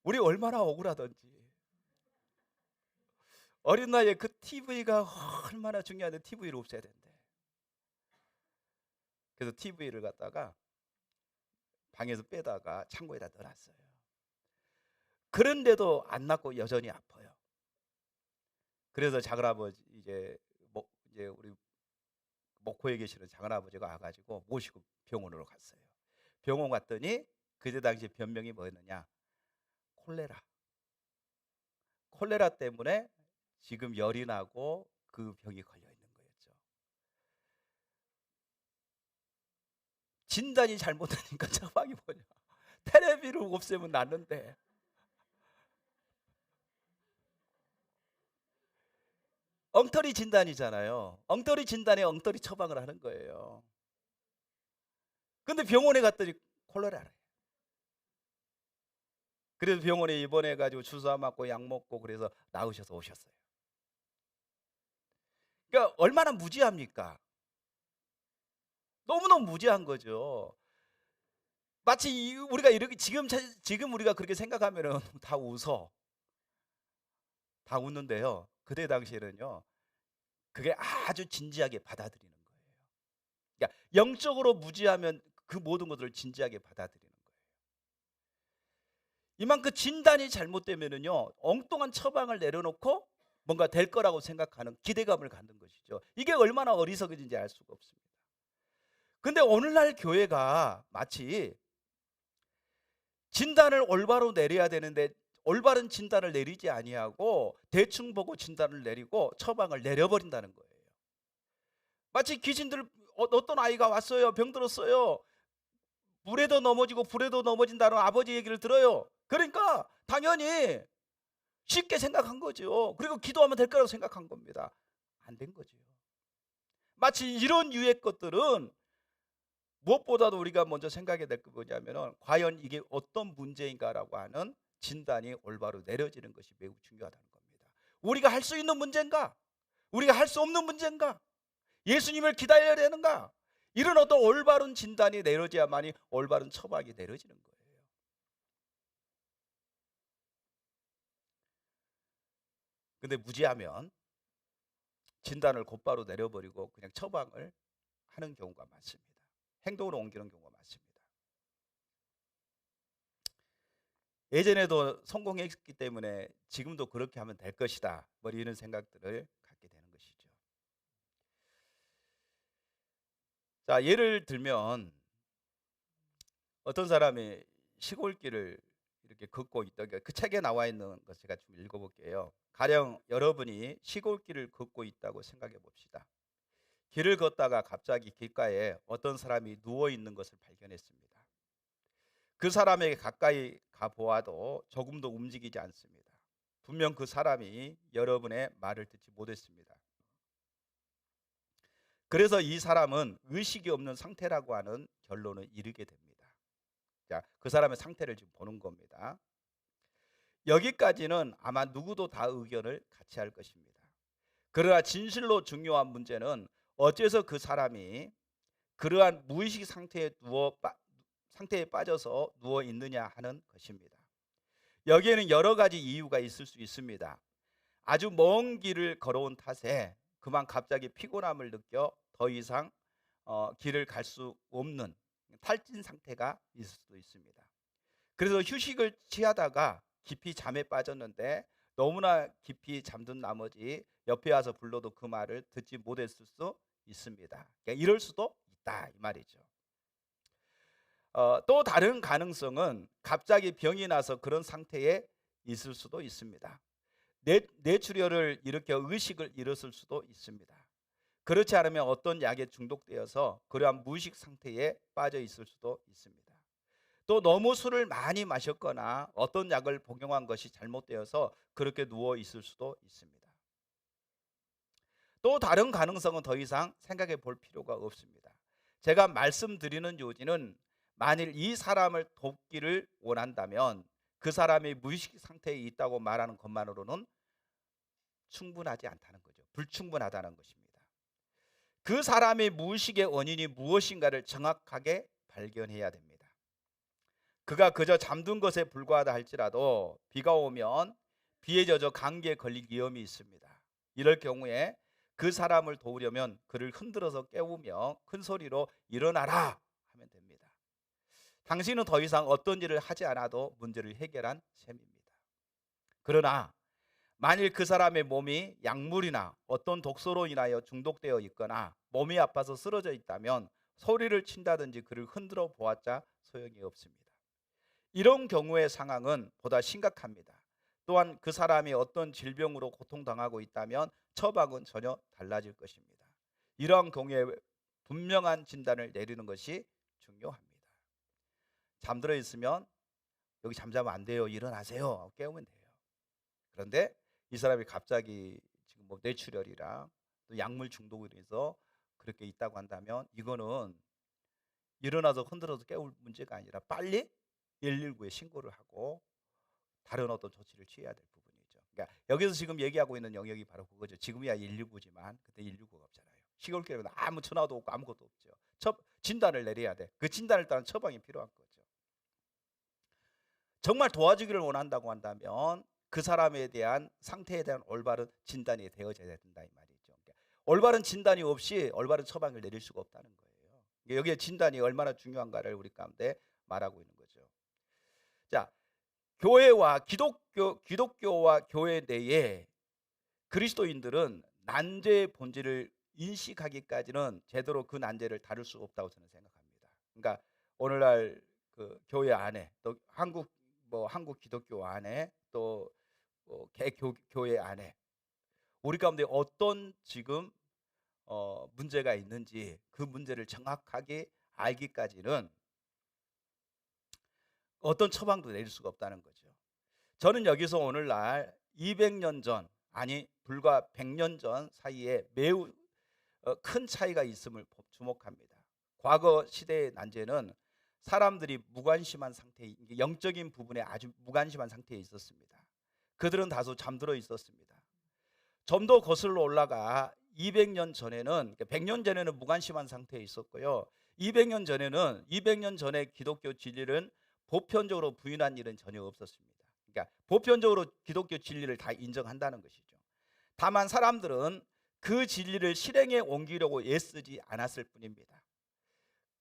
우리 얼마나 억울하던지. 어린 나이에 그 TV가 얼마나 중요한데 TV를 없애야 된대. 그래서 TV를 갖다가 방에서 빼다가 창고에다 넣어놨어요. 그런데도 안 낫고 여전히 아파요. 그래서 작은아버지 이제 우리 목포에 계시는 작은아버지가 와가지고 모시고 병원으로 갔어요. 병원 갔더니 그때 당시 변명이 뭐였느냐? 콜레라. 콜레라 때문에 지금 열이 나고 그 병이 걸려 있는 거였죠. 진단이 잘못되니까 처방이 뭐냐? 테레비를 없애면 낫는데. 엉터리 진단이잖아요. 엉터리 진단에 엉터리 처방을 하는 거예요. 근데 병원에 갔더니 콜레라래. 그래서 병원에 입원해 가지고 주사 맞고 약 먹고 그래서 나으셔서 오셨어요. 그러니까 얼마나 무지합니까? 너무너무 무지한 거죠. 마치 우리가 이렇게 지금 우리가 그렇게 생각하면은 다 웃어. 다 웃는데요. 그때 당시에는요. 그게 아주 진지하게 받아들이는 거예요. 그러니까 영적으로 무지하면 그 모든 것들을 진지하게 받아들이는 거예요. 이만큼 진단이 잘못되면은요, 엉뚱한 처방을 내려놓고 뭔가 될 거라고 생각하는 기대감을 갖는 것이죠. 이게 얼마나 어리석은지 알 수가 없습니다. 근데 오늘날 교회가 마치 진단을 올바로 내려야 되는데 올바른 진단을 내리지 아니하고 대충 보고 진단을 내리고 처방을 내려버린다는 거예요. 마치 귀신들, 어떤 아이가 왔어요. 병들었어요. 물에도 넘어지고 불에도 넘어진다는 아버지 얘기를 들어요. 그러니까 당연히 쉽게 생각한 거죠. 그리고 기도하면 될 거라고 생각한 겁니다. 안 된 거죠. 마치 이런 유의 것들은 무엇보다도 우리가 먼저 생각해야 될 게 뭐냐면은 과연 이게 어떤 문제인가라고 하는 진단이 올바로 내려지는 것이 매우 중요하다는 겁니다. 우리가 할 수 있는 문제인가? 우리가 할 수 없는 문제인가? 예수님을 기다려야 되는가? 이런 어떤 올바른 진단이 내려져야만이 올바른 처방이 내려지는 거예요. 근데 무지하면 진단을 곧바로 내려버리고 그냥 처방을 하는 경우가 많습니다. 행동으로 옮기는 경우가 많습니다. 예전에도 성공했기 때문에 지금도 그렇게 하면 될 것이다, 뭐 이런 생각들을 갖게 되는 것이죠. 자, 예를 들면 어떤 사람이 시골길을 이렇게 걷고 있다. 그러니까 그 책에 나와 있는 것 제가 좀 읽어볼게요. 가령 여러분이 시골길을 걷고 있다고 생각해 봅시다. 길을 걷다가 갑자기 길가에 어떤 사람이 누워 있는 것을 발견했습니다. 그 사람에게 가까이 가 보아도 조금도 움직이지 않습니다. 분명 그 사람이 여러분의 말을 듣지 못했습니다. 그래서 이 사람은 의식이 없는 상태라고 하는 결론을 이르게 됩니다. 자, 그 사람의 상태를 지금 보는 겁니다. 여기까지는 아마 누구도 다 의견을 같이 할 것입니다. 그러나 진실로 중요한 문제는 어째서 그 사람이 그러한 무의식 상태에 빠져서 누워 있느냐 하는 것입니다. 여기에는 여러 가지 이유가 있을 수 있습니다. 아주 먼 길을 걸어온 탓에 그만 갑자기 피곤함을 느껴 더 이상 길을 갈 수 없는 탈진 상태가 있을 수도 있습니다. 그래서 휴식을 취하다가 깊이 잠에 빠졌는데 너무나 깊이 잠든 나머지 옆에 와서 불러도 그 말을 듣지 못했을 수 있습니다. 그러니까 이럴 수도 있다 이 말이죠. 또 다른 가능성은 갑자기 병이 나서 그런 상태에 있을 수도 있습니다. 뇌출혈을 일으켜 의식을 잃었을 수도 있습니다. 그렇지 않으면 어떤 약에 중독되어서 그러한 무의식 상태에 빠져 있을 수도 있습니다. 또 너무 술을 많이 마셨거나 어떤 약을 복용한 것이 잘못되어서 그렇게 누워 있을 수도 있습니다. 또 다른 가능성은 더 이상 생각해 볼 필요가 없습니다. 제가 말씀드리는 요지는 만일 이 사람을 돕기를 원한다면 그 사람이 무의식 상태에 있다고 말하는 것만으로는 충분하지 않다는 거죠. 불충분하다는 것입니다. 그 사람의 무의식의 원인이 무엇인가를 정확하게 발견해야 됩니다. 그가 그저 잠든 것에 불과하다 할지라도 비가 오면 비에 젖어 감기에 걸릴 위험이 있습니다. 이럴 경우에 그 사람을 도우려면 그를 흔들어서 깨우며 큰 소리로 일어나라 하면 됩니다. 당신은 더 이상 어떤 일을 하지 않아도 문제를 해결한 셈입니다. 그러나 만일 그 사람의 몸이 약물이나 어떤 독소로 인하여 중독되어 있거나 몸이 아파서 쓰러져 있다면 소리를 친다든지 그를 흔들어 보았자 소용이 없습니다. 이런 경우의 상황은 보다 심각합니다. 또한 그 사람이 어떤 질병으로 고통당하고 있다면 처방은 전혀 달라질 것입니다. 이러한 경우에 분명한 진단을 내리는 것이 중요합니다. 잠들어 있으면 여기 잠자면 안 돼요. 일어나세요. 깨우면 돼요. 그런데 이 사람이 갑자기 지금 뭐 뇌출혈이랑 또 약물 중독으로 인해서 그렇게 있다고 한다면 이거는 일어나서 흔들어서 깨울 문제가 아니라 빨리 119에 신고를 하고 다른 어떤 조치를 취해야 될 부분이죠. 그러니까 여기서 지금 얘기하고 있는 영역이 바로 그거죠. 지금이야 119지만 그때 119가 없잖아요. 시골길에는 아무 전화도 없고 아무것도 없죠. 진단을 내려야 돼. 그 진단을 따른 처방이 필요한 거죠. 정말 도와주기를 원한다고 한다면 그 사람에 대한 상태에 대한 올바른 진단이 되어져야 된다 이 말이죠. 그러니까 올바른 진단이 없이 올바른 처방을 내릴 수가 없다는 거예요. 여기에 진단이 얼마나 중요한가를 우리 가운데 말하고 있는 거죠. 자, 교회와 기독교와 교회 내에 그리스도인들은 난제의 본질을 인식하기까지는 제대로 그 난제를 다룰 수 없다고 저는 생각합니다. 그러니까 오늘날 그 교회 안에 또 한국 기독교 안에 또 개교회 안에 우리 가운데 어떤 지금 문제가 있는지 그 문제를 정확하게 알기까지는 어떤 처방도 내릴 수가 없다는 거죠. 저는 여기서 오늘날 200년 전 아니 불과 100년 전 사이에 매우 큰 차이가 있음을 주목합니다. 과거 시대의 난제는 사람들이 무관심한 상태, 영적인 부분에 아주 무관심한 상태에 있었습니다. 그들은 다소 잠들어 있었습니다. 좀 더 거슬러 올라가 200년 전에는 100년 전에는 무관심한 상태에 있었고요. 200년 전에 기독교 진리는 보편적으로 부인한 일은 전혀 없었습니다. 그러니까 보편적으로 기독교 진리를 다 인정한다는 것이죠. 다만 사람들은 그 진리를 실행에 옮기려고 애쓰지 않았을 뿐입니다.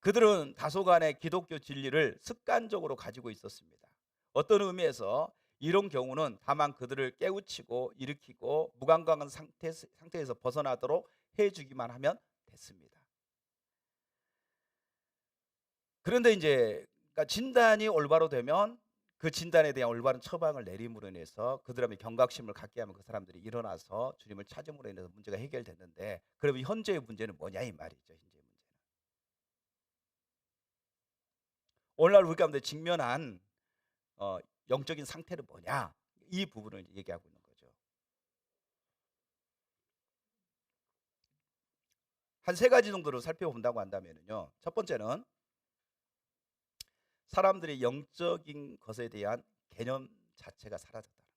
그들은 다소간의 기독교 진리를 습관적으로 가지고 있었습니다. 어떤 의미에서 이런 경우는 다만 그들을 깨우치고 일으키고 무감각한 상태에서 벗어나도록 해주기만 하면 됐습니다. 그런데 이제 진단이 올바로 되면 그 진단에 대한 올바른 처방을 내림으로 인해서 그들의 경각심을 갖게 하면 그 사람들이 일어나서 주님을 찾음으로 인해서 문제가 해결됐는데, 그러면 현재의 문제는 뭐냐 이 말이죠. 현재의 문제는 오늘날 우리 가운데 직면한 영적인 상태는 뭐냐, 이 부분을 얘기하고 있는 거죠. 한 세 가지 정도로 살펴본다고 한다면요, 첫 번째는 사람들이 영적인 것에 대한 개념 자체가 사라졌다는 거예요.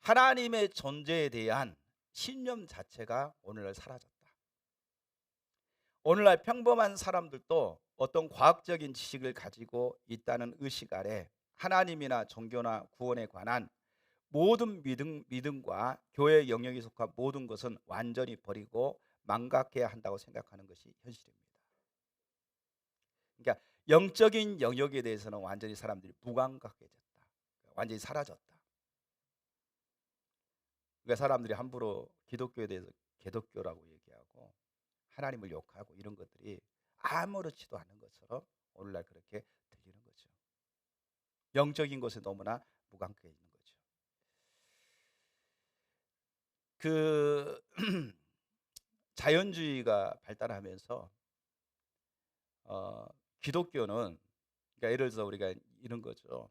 하나님의 존재에 대한 신념 자체가 오늘날 사라졌다. 오늘날 평범한 사람들도 어떤 과학적인 지식을 가지고 있다는 의식 아래 하나님이나 종교나 구원에 관한 모든 믿음과 교회 영역에 속한 모든 것은 완전히 버리고 망각해야 한다고 생각하는 것이 현실입니다. 그러니까 영적인 영역에 대해서는 완전히 사람들이 무감각해졌다. 완전히 사라졌다. 그러니까 사람들이 함부로 기독교에 대해서 개독교라고 얘기하고 하나님을 욕하고 이런 것들이 아무렇지도 않은 것처럼 오늘날 그렇게 들리는 거죠. 영적인 것에 너무나 무감각해 있는 거죠. 그 자연주의가 발달하면서 기독교는, 그러니까 예를 들어서 우리가 이런 거죠.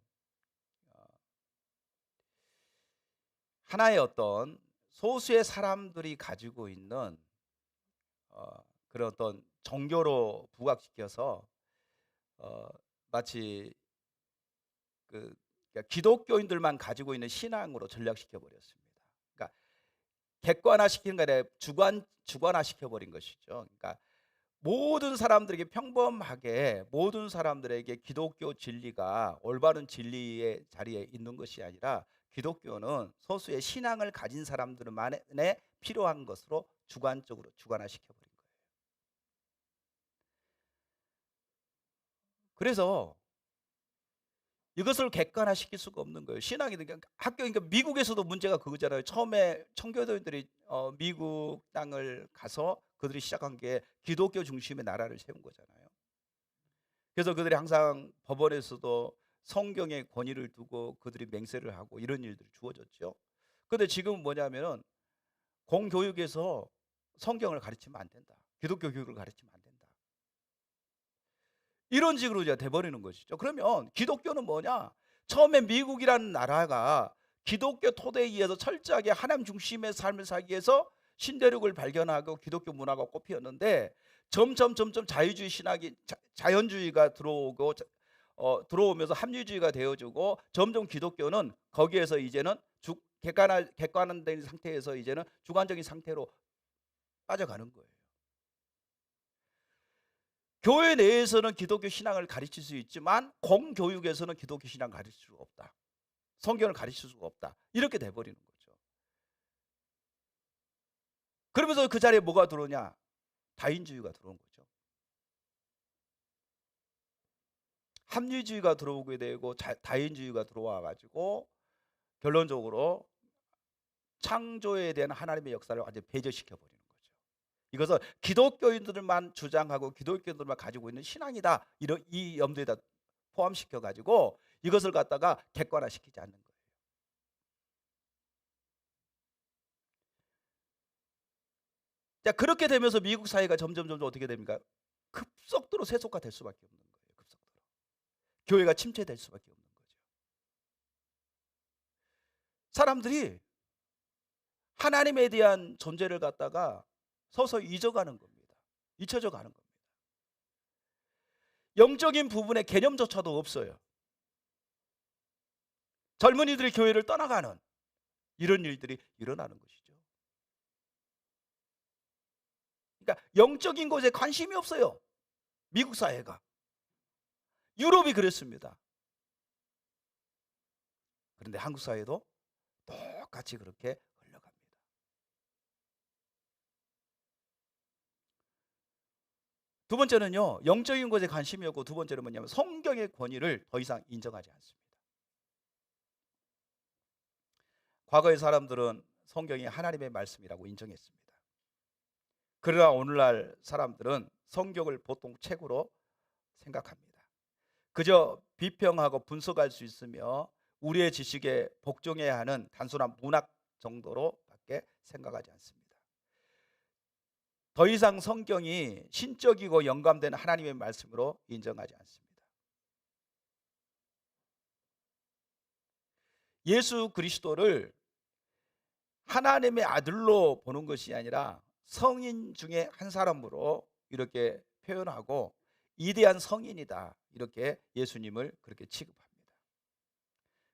하나의 어떤 소수의 사람들이 가지고 있는 그런 어떤 종교로 부각시켜서 마치 그러니까 기독교인들만 가지고 있는 신앙으로 전락시켜 버렸습니다. 그러니까 객관화시키는 게 아니라 주관화시켜 버린 것이죠. 그러니까 모든 사람들에게 평범하게 모든 사람들에게 기독교 진리가 올바른 진리의 자리에 있는 것이 아니라 기독교는 소수의 신앙을 가진 사람들만에 필요한 것으로 주관적으로 주관화시켜 버린 거예요. 그래서 이것을 객관화시킬 수가 없는 거예요. 신앙이 그러니까 그러니까 미국에서도 문제가 그거잖아요. 처음에 청교도들이 미국 땅을 가서 그들이 시작한 게 기독교 중심의 나라를 세운 거잖아요. 그래서 그들이 항상 법원에서도 성경의 권위를 두고 그들이 맹세를 하고 이런 일들이 주어졌죠. 그런데 지금은 뭐냐면은 공교육에서 성경을 가르치면 안 된다. 기독교 교육을 가르치면 안 된다. 이런 식으로 이제 돼버리는 것이죠. 그러면 기독교는 뭐냐? 처음에 미국이라는 나라가 기독교 토대에 의해서 철저하게 하나님 중심의 삶을 살기 위해서 신대륙을 발견하고 기독교 문화가 꽃피었는데 점점 자유주의 신학이 자연주의가 들어오고 들어오면서 합리주의가 되어지고 점점 기독교는 거기에서 이제는 객관화된 상태에서 이제는 주관적인 상태로 빠져가는 거예요. 교회 내에서는 기독교 신앙을 가르칠 수 있지만 공교육에서는 기독교 신앙을 가르칠 수가 없다. 성경을 가르칠 수가 없다. 이렇게 돼버리는 거죠. 그러면서 그 자리에 뭐가 들어오냐? 다인주의가 들어온 거죠. 합리주의가 들어오게 되고 다인주의가 들어와 가지고 결론적으로 창조에 대한 하나님의 역사를 완전히 배제시켜 버리는 거죠. 이것은 기독교인들만 주장하고 기독교인들만 가지고 있는 신앙이다. 이 염두에다 포함시켜 가지고 이것을 갖다가 객관화시키지 않는 거예요. 자, 그렇게 되면서 미국 사회가 점점 어떻게 됩니까? 급속도로 세속화될 수밖에 없는 거예요. 급속도로. 교회가 침체될 수밖에 없는 거죠. 사람들이 하나님에 대한 존재를 갖다가 서서히 잊어가는 겁니다. 잊혀져 가는 겁니다. 영적인 부분의 개념조차도 없어요. 젊은이들이 교회를 떠나가는 이런 일들이 일어나는 것이죠. 그러니까 영적인 것에 관심이 없어요. 미국 사회가. 유럽이 그랬습니다. 그런데 한국 사회도 똑같이 그렇게 흘러갑니다. 두 번째는요, 영적인 것에 관심이 없고 두 번째는 뭐냐면 성경의 권위를 더 이상 인정하지 않습니다. 과거의 사람들은 성경이 하나님의 말씀이라고 인정했습니다. 그러나 오늘날 사람들은 성경을 보통 책으로 생각합니다. 그저 비평하고 분석할 수 있으며 우리의 지식에 복종해야 하는 단순한 문학 정도로밖에 생각하지 않습니다. 더 이상 성경이 신적이고 영감된 하나님의 말씀으로 인정하지 않습니다. 예수 그리스도를 하나님의 아들로 보는 것이 아니라 성인 중에 한 사람으로 이렇게 표현하고 이대한 성인이다. 이렇게 예수님을 그렇게 취급합니다.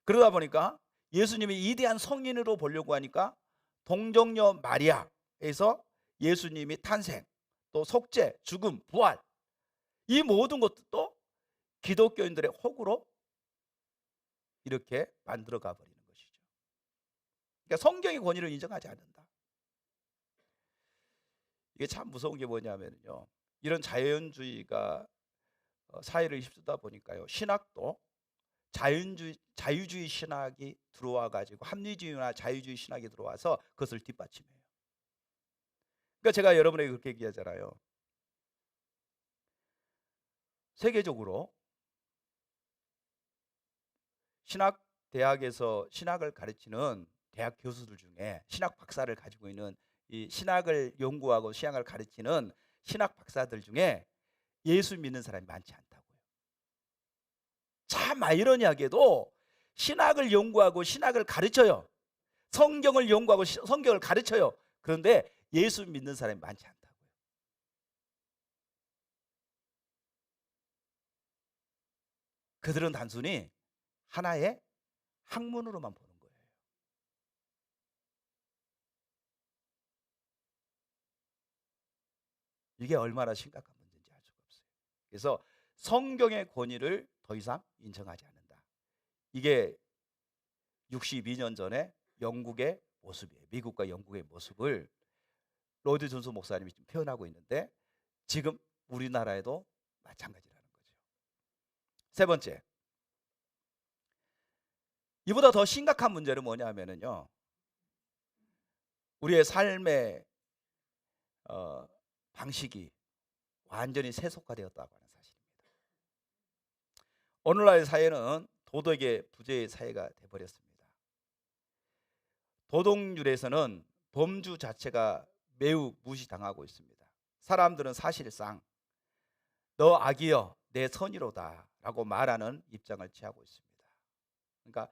그러다 보니까 예수님이 이대한 성인으로 보려고 하니까 동정녀 마리아에서 예수님이 탄생, 또 속죄, 죽음, 부활, 이 모든 것도 기독교인들의 혹으로 이렇게 만들어가 버리는 것이죠. 그러니까 성경의 권위를 인정하지 않는다. 이게 참 무서운 게 뭐냐면요, 이런 자연주의가 사회를 휩쓰다 보니까요, 신학도 자유주의 신학이 들어와 가지고 합리주의나 자유주의 신학이 들어와서 그것을 뒷받침해요. 그러니까 제가 여러분에게 그렇게 얘기하잖아요. 세계적으로 신학 대학에서 신학을 가르치는 대학 교수들 중에 신학 박사를 가지고 있는, 이 신학을 연구하고 신학을 가르치는 신학 박사들 중에 예수 믿는 사람이 많지 않다고요. 참 아이러니하게도 신학을 연구하고 신학을 가르쳐요. 성경을 연구하고 성경을 가르쳐요. 그런데 예수 믿는 사람이 많지 않다고요. 그들은 단순히 하나의 학문으로만 보는 거예요. 이게 얼마나 심각한 문제인지 알 수가 없어요. 그래서 성경의 권위를 더 이상 인정하지 않는다. 이게 62년 전에 영국의 모습이에요. 미국과 영국의 모습을 로이드 존스 목사님이 지금 표현하고 있는데, 지금 우리나라에도 마찬가지라는 거죠. 세 번째, 이보다 더 심각한 문제는 뭐냐면요, 우리의 삶의 방식이 완전히 세속화되었다고 하는 사실입니다. 오늘날 사회는 도덕의 부재의 사회가 되어버렸습니다. 도덕률에서는 범주 자체가 매우 무시당하고 있습니다. 사람들은 사실상 너 악이여 내 선이로다 라고 말하는 입장을 취하고 있습니다. 그러니까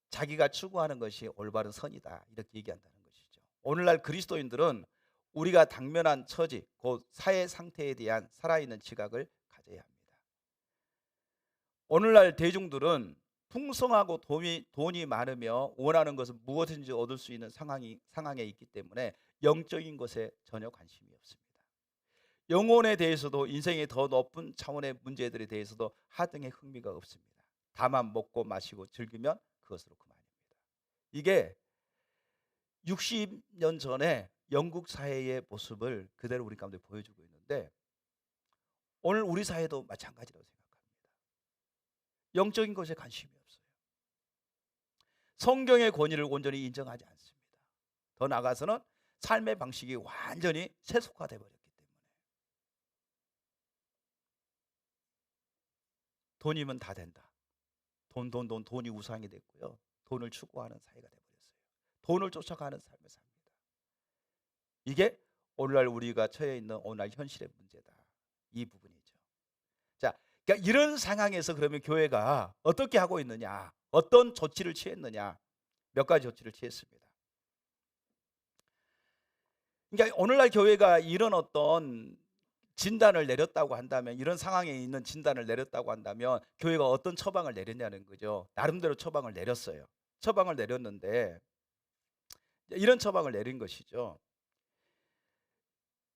자기가 추구하는 것이 올바른 선이다 이렇게 얘기한다는 것이죠. 오늘날 그리스도인들은 우리가 당면한 처지, 곧 사회 상태에 대한 살아있는 지각을 가져야 합니다. 오늘날 대중들은 풍성하고 돈이 많으며 원하는 것은 무엇인지 얻을 수 있는 상황에 있기 때문에 영적인 것에 전혀 관심이 없습니다. 영혼에 대해서도, 인생의 더 높은 차원의 문제들에 대해서도 하등의 흥미가 없습니다. 다만 먹고 마시고 즐기면 그것으로 그만입니다. 이게 60년 전에 영국 사회의 모습을 그대로 우리 가운데 보여주고 있는데, 오늘 우리 사회도 마찬가지라고 생각합니다. 영적인 것에 관심이 없어요. 성경의 권위를 온전히 인정하지 않습니다. 더 나아가서는 삶의 방식이 완전히 세속화되어 버렸기 때문에 돈이면 다 된다. 돈이 우상이 됐고요. 돈을 추구하는 사회가 되어버렸어요. 돈을 쫓아가는 삶을 삽니다. 이게 오늘날 우리가 처해 있는 오늘날 현실의 문제다. 이 부분이죠. 자, 그러니까 이런 상황에서 그러면 교회가 어떻게 하고 있느냐, 어떤 조치를 취했느냐, 몇 가지 조치를 취했습니다. 그러니까 오늘날 교회가 이런 어떤 진단을 내렸다고 한다면, 이런 상황에 있는 진단을 내렸다고 한다면 교회가 어떤 처방을 내렸냐는 거죠. 나름대로 처방을 내렸어요. 처방을 내렸는데 이런 처방을 내린 것이죠.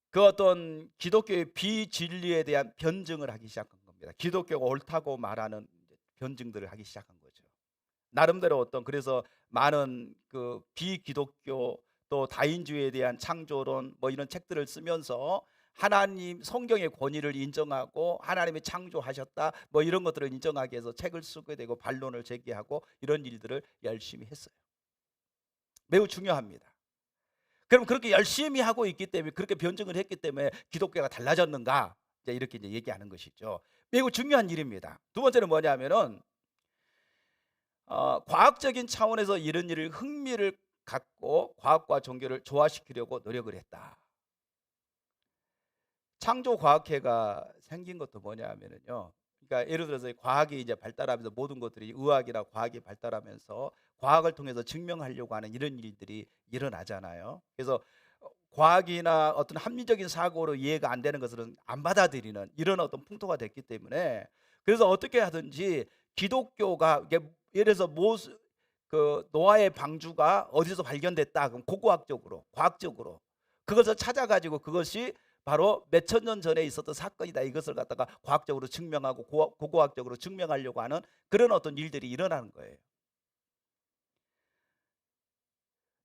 그 어떤 기독교의 비진리에 대한 변증을 하기 시작한 겁니다. 기독교가 옳다고 말하는 변증들을 하기 시작한 거죠. 나름대로 어떤, 그래서 많은 그 비기독교 또 다인주의에 대한 창조론 뭐 이런 책들을 쓰면서 하나님 성경의 권위를 인정하고 하나님이 창조하셨다 뭐 이런 것들을 인정하기 위해서 책을 쓰게 되고 반론을 제기하고 이런 일들을 열심히 했어요. 매우 중요합니다. 그럼 그렇게 열심히 하고 있기 때문에, 그렇게 변증을 했기 때문에 기독교가 달라졌는가? 이렇게 이제 얘기하는 것이죠. 매우 중요한 일입니다. 두 번째는 뭐냐면은 과학적인 차원에서 이런 일을 흥미를 갖고 과학과 종교를 조화시키려고 노력을 했다. 창조과학회가 생긴 것도 뭐냐면요, 그러니까 예를 들어서 과학이 이제 발달하면서 모든 것들이, 의학이나 과학이 발달하면서 과학을 통해서 증명하려고 하는 이런 일들이 일어나잖아요. 그래서 과학이나 어떤 합리적인 사고로 이해가 안 되는 것들은 안 받아들이는 이런 어떤 풍토가 됐기 때문에, 그래서 어떻게 하든지 기독교가 이게 예를 들어서 그 노아의 방주가 어디서 발견됐다 그럼 고고학적으로 과학적으로 그것을 찾아가지고 그것이 바로 몇천 년 전에 있었던 사건이다 이것을 갖다가 과학적으로 증명하고 고고학적으로 증명하려고 하는 그런 어떤 일들이 일어나는 거예요.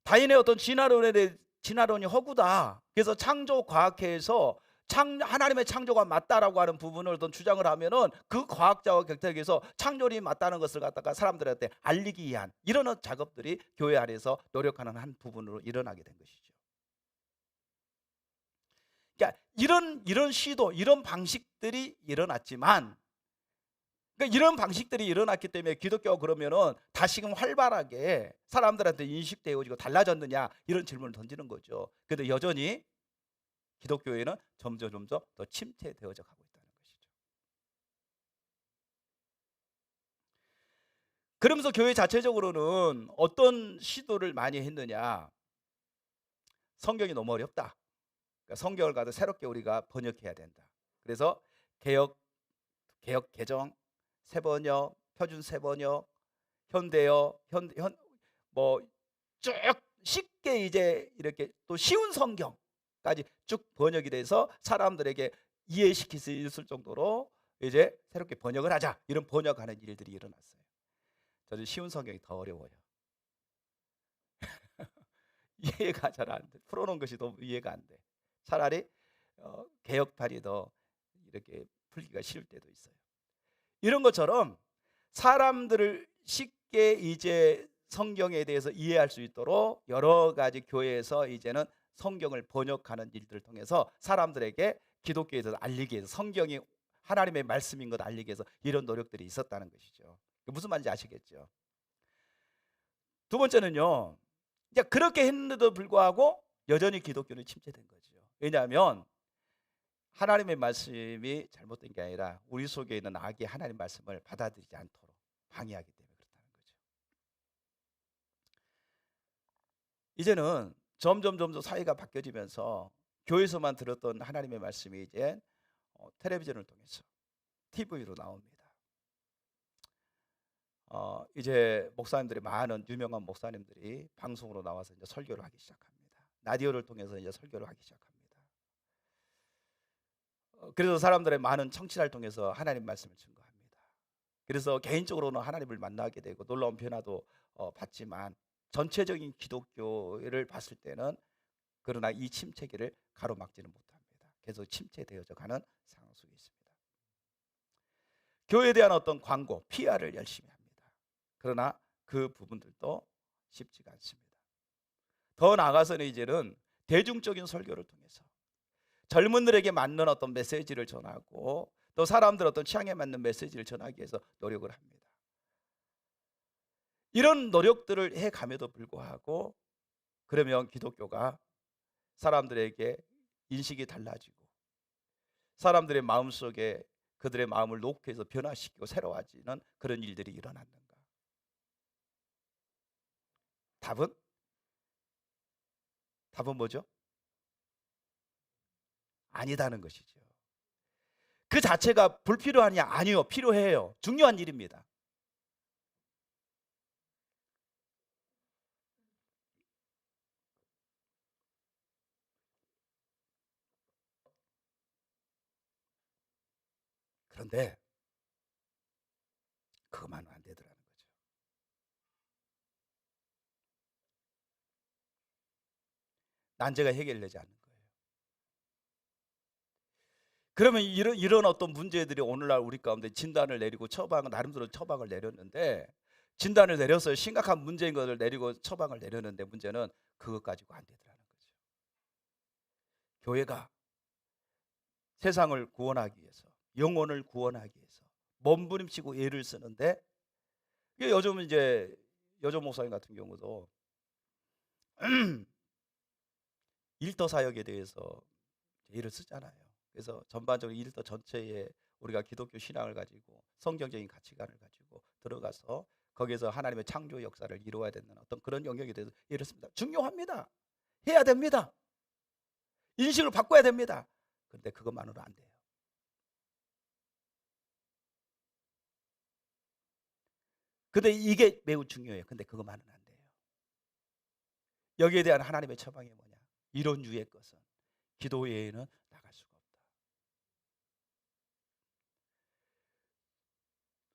다인의 어떤 진화론이 허구다. 그래서 창조과학회에서 하나님의 창조가 맞다라고 하는 부분을 어떤 주장을 하면은 그 과학자와 격택해서 창조론이 맞다는 것을 갖다가 사람들한테 알리기 위한 이런 작업들이 교회 안에서 노력하는 한 부분으로 일어나게 된 것이죠. 그러니까 이런 시도, 이런 방식들이 일어났지만, 그러니까 이런 방식들이 일어났기 때문에 기독교가 그러면은 다시금 활발하게 사람들한테 인식되어지고 달라졌느냐 이런 질문을 던지는 거죠. 그런데 여전히 기독교회는 점점 더 침체되어져 가고 있다는 것이죠. 그러면서 교회 자체적으로는 어떤 시도를 많이 했느냐? 성경이 너무 어렵다. 그러니까 성경을 가도 새롭게 우리가 번역해야 된다. 그래서 개역 개정, 새번역, 표준 새번역, 현대어, 뭐 쭉 쉽게 이제 이렇게 또 쉬운 성경까지 쭉 번역이 돼서 사람들에게 이해시킬 수 있을 정도로 이제 새롭게 번역을 하자 이런 번역하는 일들이 일어났어요. 저는 쉬운 성경이 더 어려워요. 이해가 잘 안 돼. 풀어놓은 것이 너무 이해가 안 돼. 차라리 개혁판이 더 이렇게 풀기가 쉬울 때도 있어요. 이런 것처럼 사람들을 쉽게 이제 성경에 대해서 이해할 수 있도록 여러 가지 교회에서 이제는 성경을 번역하는 일들을 통해서 사람들에게 기독교에 대해서 알리기 위해서 성경이 하나님의 말씀인 것 알리기 위해서 이런 노력들이 있었다는 것이죠. 무슨 말인지 아시겠죠? 두 번째는요. 이제 그렇게 했는데도 불구하고 여전히 기독교는 침체된 거죠. 왜냐하면 하나님의 말씀이 잘못된 게 아니라 우리 속에 있는 악이 하나님의 말씀을 받아들이지 않도록 방해하기 때문에 그렇다는 거죠. 이제는 점점 사회가 바뀌어지면서 교회에서만 들었던 하나님의 말씀이 이제 텔레비전을 통해서 TV로 나옵니다. 이제 목사님들이 많은 유명한 목사님들이 방송으로 나와서 이제 설교를 하기 시작합니다. 라디오를 통해서 이제 설교를 하기 시작합니다. 그래서 사람들의 많은 청취를 통해서 하나님 말씀을 증거합니다. 그래서 개인적으로는 하나님을 만나게 되고 놀라운 변화도 받지만 전체적인 기독교를 봤을 때는 그러나 이 침체기를 가로막지는 못합니다. 계속 침체되어져 가는 상황 속에 있습니다. 교회에 대한 어떤 광고, PR을 열심히 합니다. 그러나 그 부분들도 쉽지가 않습니다. 더 나아가서는 이제는 대중적인 설교를 통해서 젊은들에게 맞는 어떤 메시지를 전하고 또 사람들 어떤 취향에 맞는 메시지를 전하기 위해서 노력을 합니다. 이런 노력들을 해감에도 불구하고 그러면 기독교가 사람들에게 인식이 달라지고 사람들의 마음속에 그들의 마음을 놓게 해서 변화시키고 새로워지는 그런 일들이 일어났는가? 답은 뭐죠? 아니다는 것이죠. 그 자체가 불필요하냐? 아니요, 필요해요. 중요한 일입니다. 그런데 그것만은 안 되더라는 거죠. 난제가 해결되지 않는 거예요. 그러면 이런 어떤 문제들이 오늘날 우리 가운데 진단을 내리고 나름대로 처방을 내렸는데 진단을 내려서 심각한 문제인 것을 내리고 처방을 내렸는데 문제는 그것 가지고 안 되더라는 거죠. 교회가 세상을 구원하기 위해서 영혼을 구원하기 위해서 몸부림치고 애를 쓰는데 요즘 이제 여조 목사님 같은 경우도 일터 사역에 대해서 애를 쓰잖아요. 그래서 전반적으로 일터 전체에 우리가 기독교 신앙을 가지고 성경적인 가치관을 가지고 들어가서 거기에서 하나님의 창조 역사를 이루어야 되는 어떤 그런 영역에 대해서 애를 씁니다. 중요합니다. 해야 됩니다. 인식을 바꿔야 됩니다. 그런데 그것만으로 안 돼요. 근데 이게 매우 중요해요. 근데 그것만은 안 돼요. 여기에 대한 하나님의 처방이 뭐냐? 이런 유의 것은 기도 외에는 나갈 수가 없다.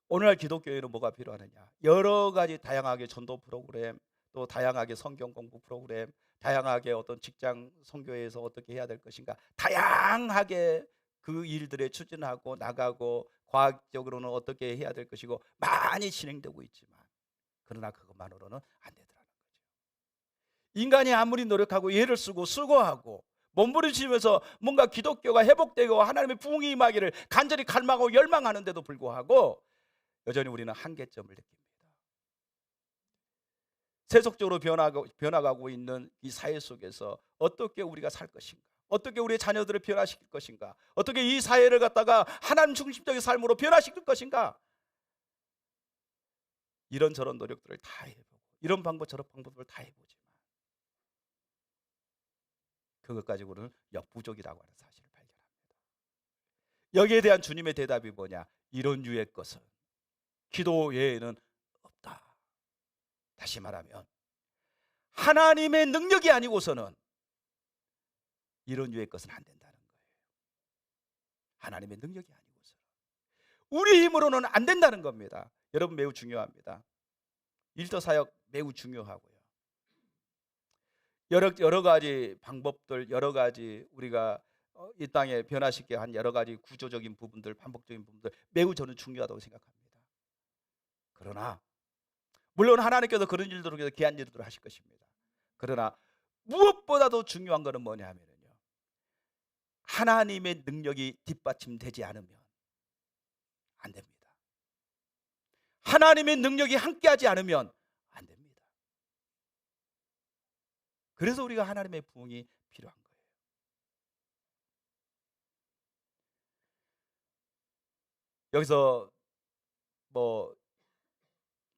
오늘날 기독교에는 뭐가 필요하느냐? 여러 가지 다양하게 전도 프로그램, 또 다양하게 성경 공부 프로그램, 다양하게 어떤 직장 선교에서 어떻게 해야 될 것인가, 다양하게 그 일들에 추진하고 나가고 과학적으로는 어떻게 해야 될 것이고 많이 진행되고 있지만, 그러나 그것만으로는 안 되더라는 거죠. 인간이 아무리 노력하고 애를 쓰고 수고하고 몸부림치면서 뭔가 기독교가 회복되고 하나님의 부흥이 임하기를 간절히 갈망하고 열망하는데도 불구하고 여전히 우리는 한계점을 느낍니다. 세속적으로 변화가고 있는 이 사회 속에서 어떻게 우리가 살 것인가, 어떻게 우리의 자녀들을 변화시킬 것인가, 어떻게 이 사회를 갖다가 하나님 중심적인 삶으로 변화시킬 것인가, 이런저런 노력들을 다 해보고 이런 방법 저런 방법을 다 해보지만 그것 가지고는 역부족이라고 하는 사실을 발견합니다. 여기에 대한 주님의 대답이 뭐냐? 이런 유의 것은 기도 외에는 없다. 다시 말하면 하나님의 능력이 아니고서는 이런 유의 것은 안 된다는 거예요. 하나님의 능력이 아니고서는 우리 힘으로는 안 된다는 겁니다. 여러분, 매우 중요합니다. 일터 사역 매우 중요하고요. 여러 가지 방법들, 여러 가지 우리가 이 땅에 변화시키게 한 여러 가지 구조적인 부분들, 반복적인 부분들 매우 저는 중요하다고 생각합니다. 그러나 물론 하나님께서 그런 일들을 위해서 귀한 일들을 하실 것입니다. 그러나 무엇보다도 중요한 것은 뭐냐면요, 하나님의 능력이 뒷받침되지 않으면 안 됩니다. 하나님의 능력이 함께하지 않으면 안 됩니다. 그래서 우리가 하나님의 부흥이 필요한 거예요. 여기서 뭐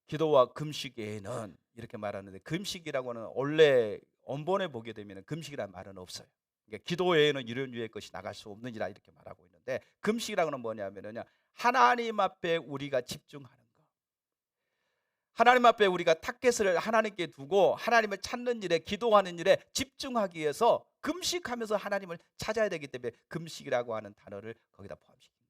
기도와 금식 외에는 이렇게 말하는데, 금식이라고 하는 원래 원본에 보게 되면 금식이라는 말은 없어요. 그러니까 기도 외에는 이런 유의 것이 나갈 수 없느니라 이렇게 말하고 있는데, 금식이라고는 뭐냐면요, 하나님 앞에 우리가 집중하는 거, 하나님 앞에 우리가 타겟을 하나님께 두고 하나님을 찾는 일에, 기도하는 일에 집중하기 위해서 금식하면서 하나님을 찾아야 되기 때문에 금식이라고 하는 단어를 거기다 포함시킨 거죠.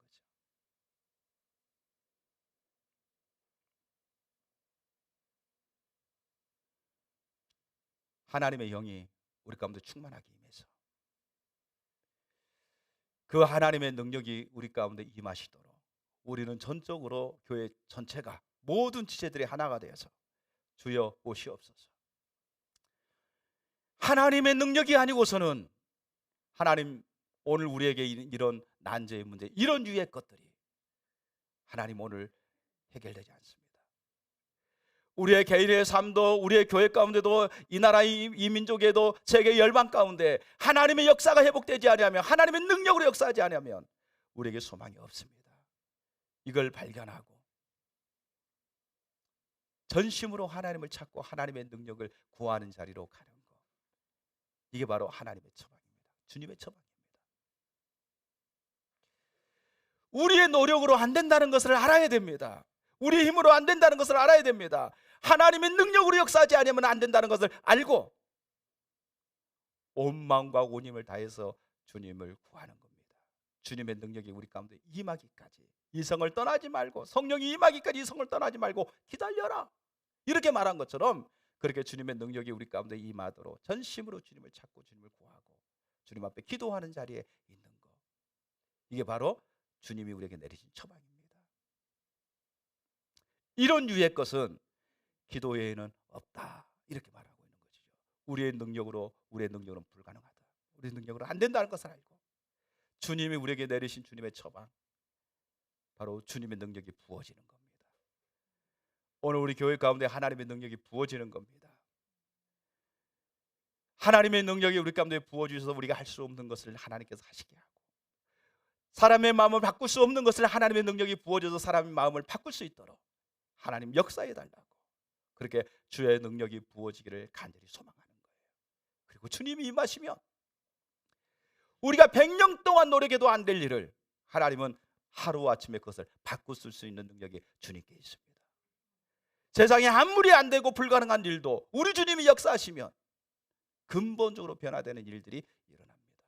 하나님의 영이 우리 가운데 충만하게 임해서 그 하나님의 능력이 우리 가운데 임하시도록 우리는 전적으로 교회 전체가 모든 지체들이 하나가 되어서 주여 오시옵소서. 하나님의 능력이 아니고서는 하나님, 오늘 우리에게 이런 난제의 문제, 이런 유의 것들이 하나님 오늘 해결되지 않습니다. 우리의 개인의 삶도, 우리의 교회 가운데도, 이 나라 이 민족에도, 세계 열방 가운데 하나님의 역사가 회복되지 않으면, 하나님의 능력으로 역사하지 않으면 우리에게 소망이 없습니다. 이걸 발견하고 전심으로 하나님을 찾고 하나님의 능력을 구하는 자리로 가는 것, 이게 바로 하나님의 처방입니다. 주님의 처방입니다. 우리의 노력으로 안 된다는 것을 알아야 됩니다. 우리의 힘으로 안 된다는 것을 알아야 됩니다. 하나님의 능력으로 역사하지 않으면 안 된다는 것을 알고 온 마음과 온 힘을 다해서 주님을 구하는 겁니다. 주님의 능력이 우리 가운데 임하기까지 이성을 떠나지 말고, 성령이 임하기까지 이성을 떠나지 말고 기다려라, 이렇게 말한 것처럼 그렇게 주님의 능력이 우리 가운데 임하도록 전심으로 주님을 찾고 주님을 구하고 주님 앞에 기도하는 자리에 있는 것, 이게 바로 주님이 우리에게 내리신 처방입니다. 이런 유의 것은 기도 외에는 없다, 이렇게 말하고 있는 것이죠. 우리의 능력으로는 불가능하다, 우리의 능력으로 안 된다는 것을 알고 주님이 우리에게 내리신 주님의 처방, 바로 주님의 능력이 부어지는 겁니다. 오늘 우리 교회 가운데 하나님의 능력이 부어지는 겁니다. 하나님의 능력이 우리 가운데 부어주셔서 우리가 할 수 없는 것을 하나님께서 하시게 하고, 사람의 마음을 바꿀 수 없는 것을 하나님의 능력이 부어줘서 사람의 마음을 바꿀 수 있도록 하나님 역사해 달라고, 그렇게 주의 능력이 부어지기를 간절히 소망하는 거예요. 그리고 주님이 임하시면 우리가 100년 동안 노력해도 안 될 일을 하나님은 하루아침에 그것을 바꾸실 수 있는 능력이 주님께 있습니다. 세상에 아무리 안 되고 불가능한 일도 우리 주님이 역사하시면 근본적으로 변화되는 일들이 일어납니다.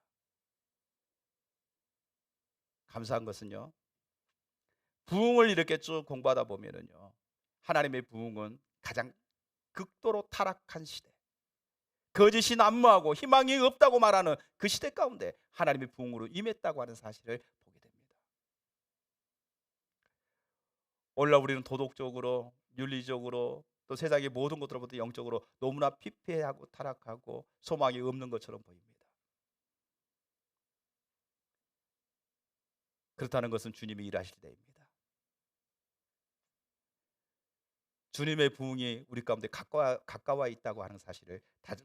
감사한 것은요, 부흥을 이렇게 쭉 공부하다 보면은요, 하나님의 부흥은 가장 극도로 타락한 시대, 거짓이 난무하고 희망이 없다고 말하는 그 시대 가운데 하나님의 부흥으로 임했다고 하는 사실을 보게 됩니다. 오늘날 우리는 도덕적으로, 윤리적으로, 또 세상의 모든 것들로부터 영적으로 너무나 피폐하고 타락하고 소망이 없는 것처럼 보입니다. 그렇다는 것은 주님이 일하실 때입니다. 주님의 부흥이 우리 가운데 가까워 있다고 하는 사실을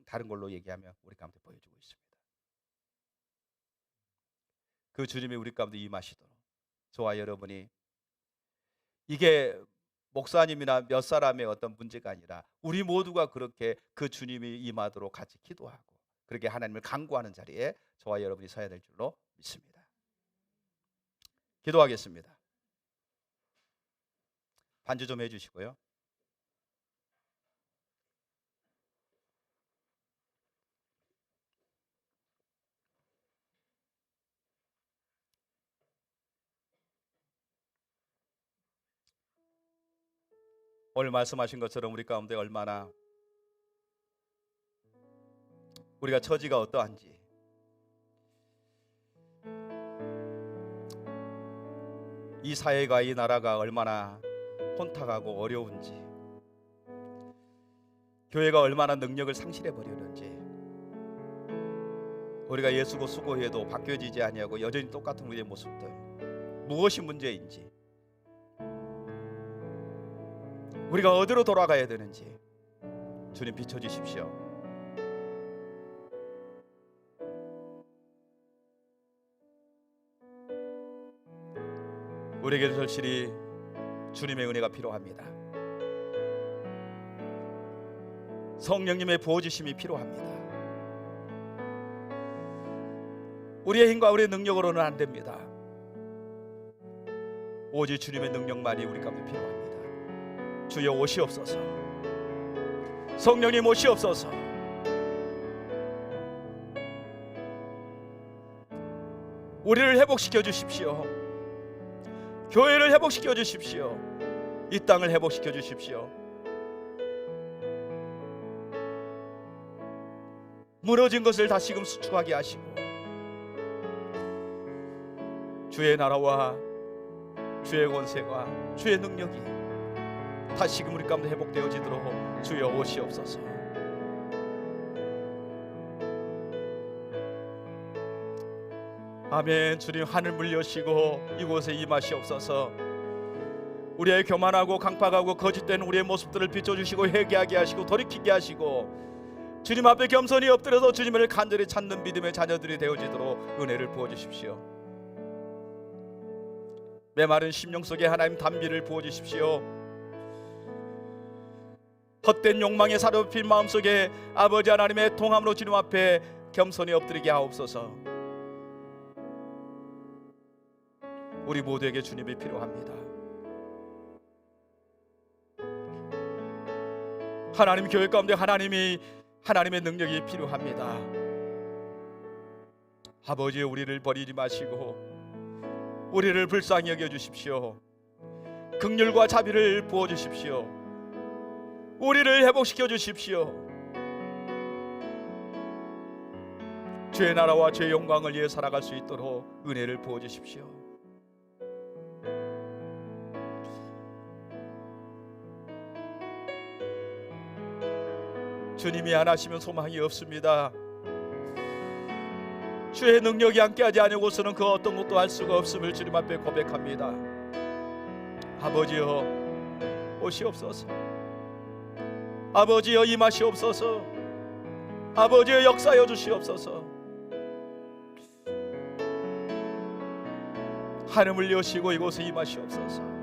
다른 걸로 얘기하며 우리 가운데 보여주고 있습니다. 그 주님이 우리 가운데 임하시도록 저와 여러분이, 이게 목사님이나 몇 사람의 어떤 문제가 아니라 우리 모두가 그렇게 그 주님이 임하도록 같이 기도하고 그렇게 하나님을 간구하는 자리에 저와 여러분이 서야 될 줄로 믿습니다. 기도하겠습니다. 반주 좀 해주시고요. 오늘 말씀하신 것처럼 우리 가운데 얼마나 우리가 처지가 어떠한지, 이 사회가 이 나라가 얼마나 혼탁하고 어려운지, 교회가 얼마나 능력을 상실해 버리는지, 우리가 예수고 수고해도 바뀌어지지 아니하고 여전히 똑같은 우리의 모습들, 무엇이 문제인지, 우리가 어디로 돌아가야 되는지 주님 비춰주십시오. 우리에게 절실히 주님의 은혜가 필요합니다. 성령님의 부어주심이 필요합니다. 우리의 힘과 우리의 능력으로는 안 됩니다. 오직 주님의 능력만이 우리 가운데 필요합니다. 주여 오시옵소서. 성령님 오시옵소서. 우리를 회복시켜 주십시오. 교회를 회복시켜 주십시오. 이 땅을 회복시켜 주십시오. 무너진 것을 다시금 수축하게 하시고 주의 나라와 주의 권세와 주의 능력이 다시금 우리 가운데 회복되어지도록 주여 오시옵소서. 아멘. 주님 하늘 물려시고 이곳에 임하시옵소서. 우리의 교만하고 강팍하고 거짓된 우리의 모습들을 비춰주시고 회개하게 하시고 돌이키게 하시고 주님 앞에 겸손히 엎드려서 주님을 간절히 찾는 믿음의 자녀들이 되어지도록 은혜를 부어주십시오. 메마른 심령 속에 하나님 단비를 부어주십시오. 헛된 욕망에 사로잡힌 마음속에 아버지 하나님의 통함으로 주님 앞에 겸손히 엎드리게 하옵소서. 우리 모두에게 주님이 필요합니다. 하나님 교회 가운데 하나님의 능력이 필요합니다. 아버지 우리를 버리지 마시고 우리를 불쌍히 여겨주십시오. 긍휼과 자비를 부어주십시오. 우리를 회복시켜 주십시오. 주의 나라와 주의 영광을 위해 살아갈 수 있도록 은혜를 부어주십시오. 주님이 안 하시면 소망이 없습니다. 주의 능력이 함께하지 아니고서는 그 어떤 것도 할 수가 없음을 주님 앞에 고백합니다. 아버지여 오시옵소서. 아버지여 임하시옵소서. 아버지여 역사하여 주시옵소서. 하늘을 여시고 이곳에 임하시옵소서.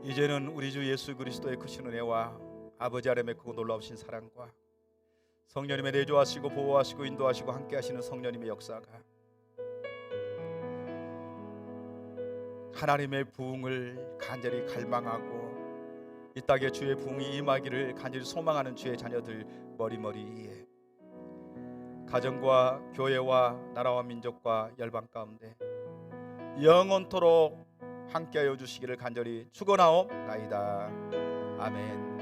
이제는 우리 주 예수 그리스도의 크신 은혜와 아버지 하나님의 크고 놀라우신 사랑과 성령님의 내조하시고 보호하시고 인도하시고 함께하시는 성령님의 역사가 하나님의 부흥을 간절히 갈망하고 이 땅에 주의 부흥이 임하기를 간절히 소망하는 주의 자녀들 머리머리에 가정과 교회와 나라와 민족과 열방 가운데 영원토록 함께하여 주시기를 간절히 축원하옵나이다. 아멘.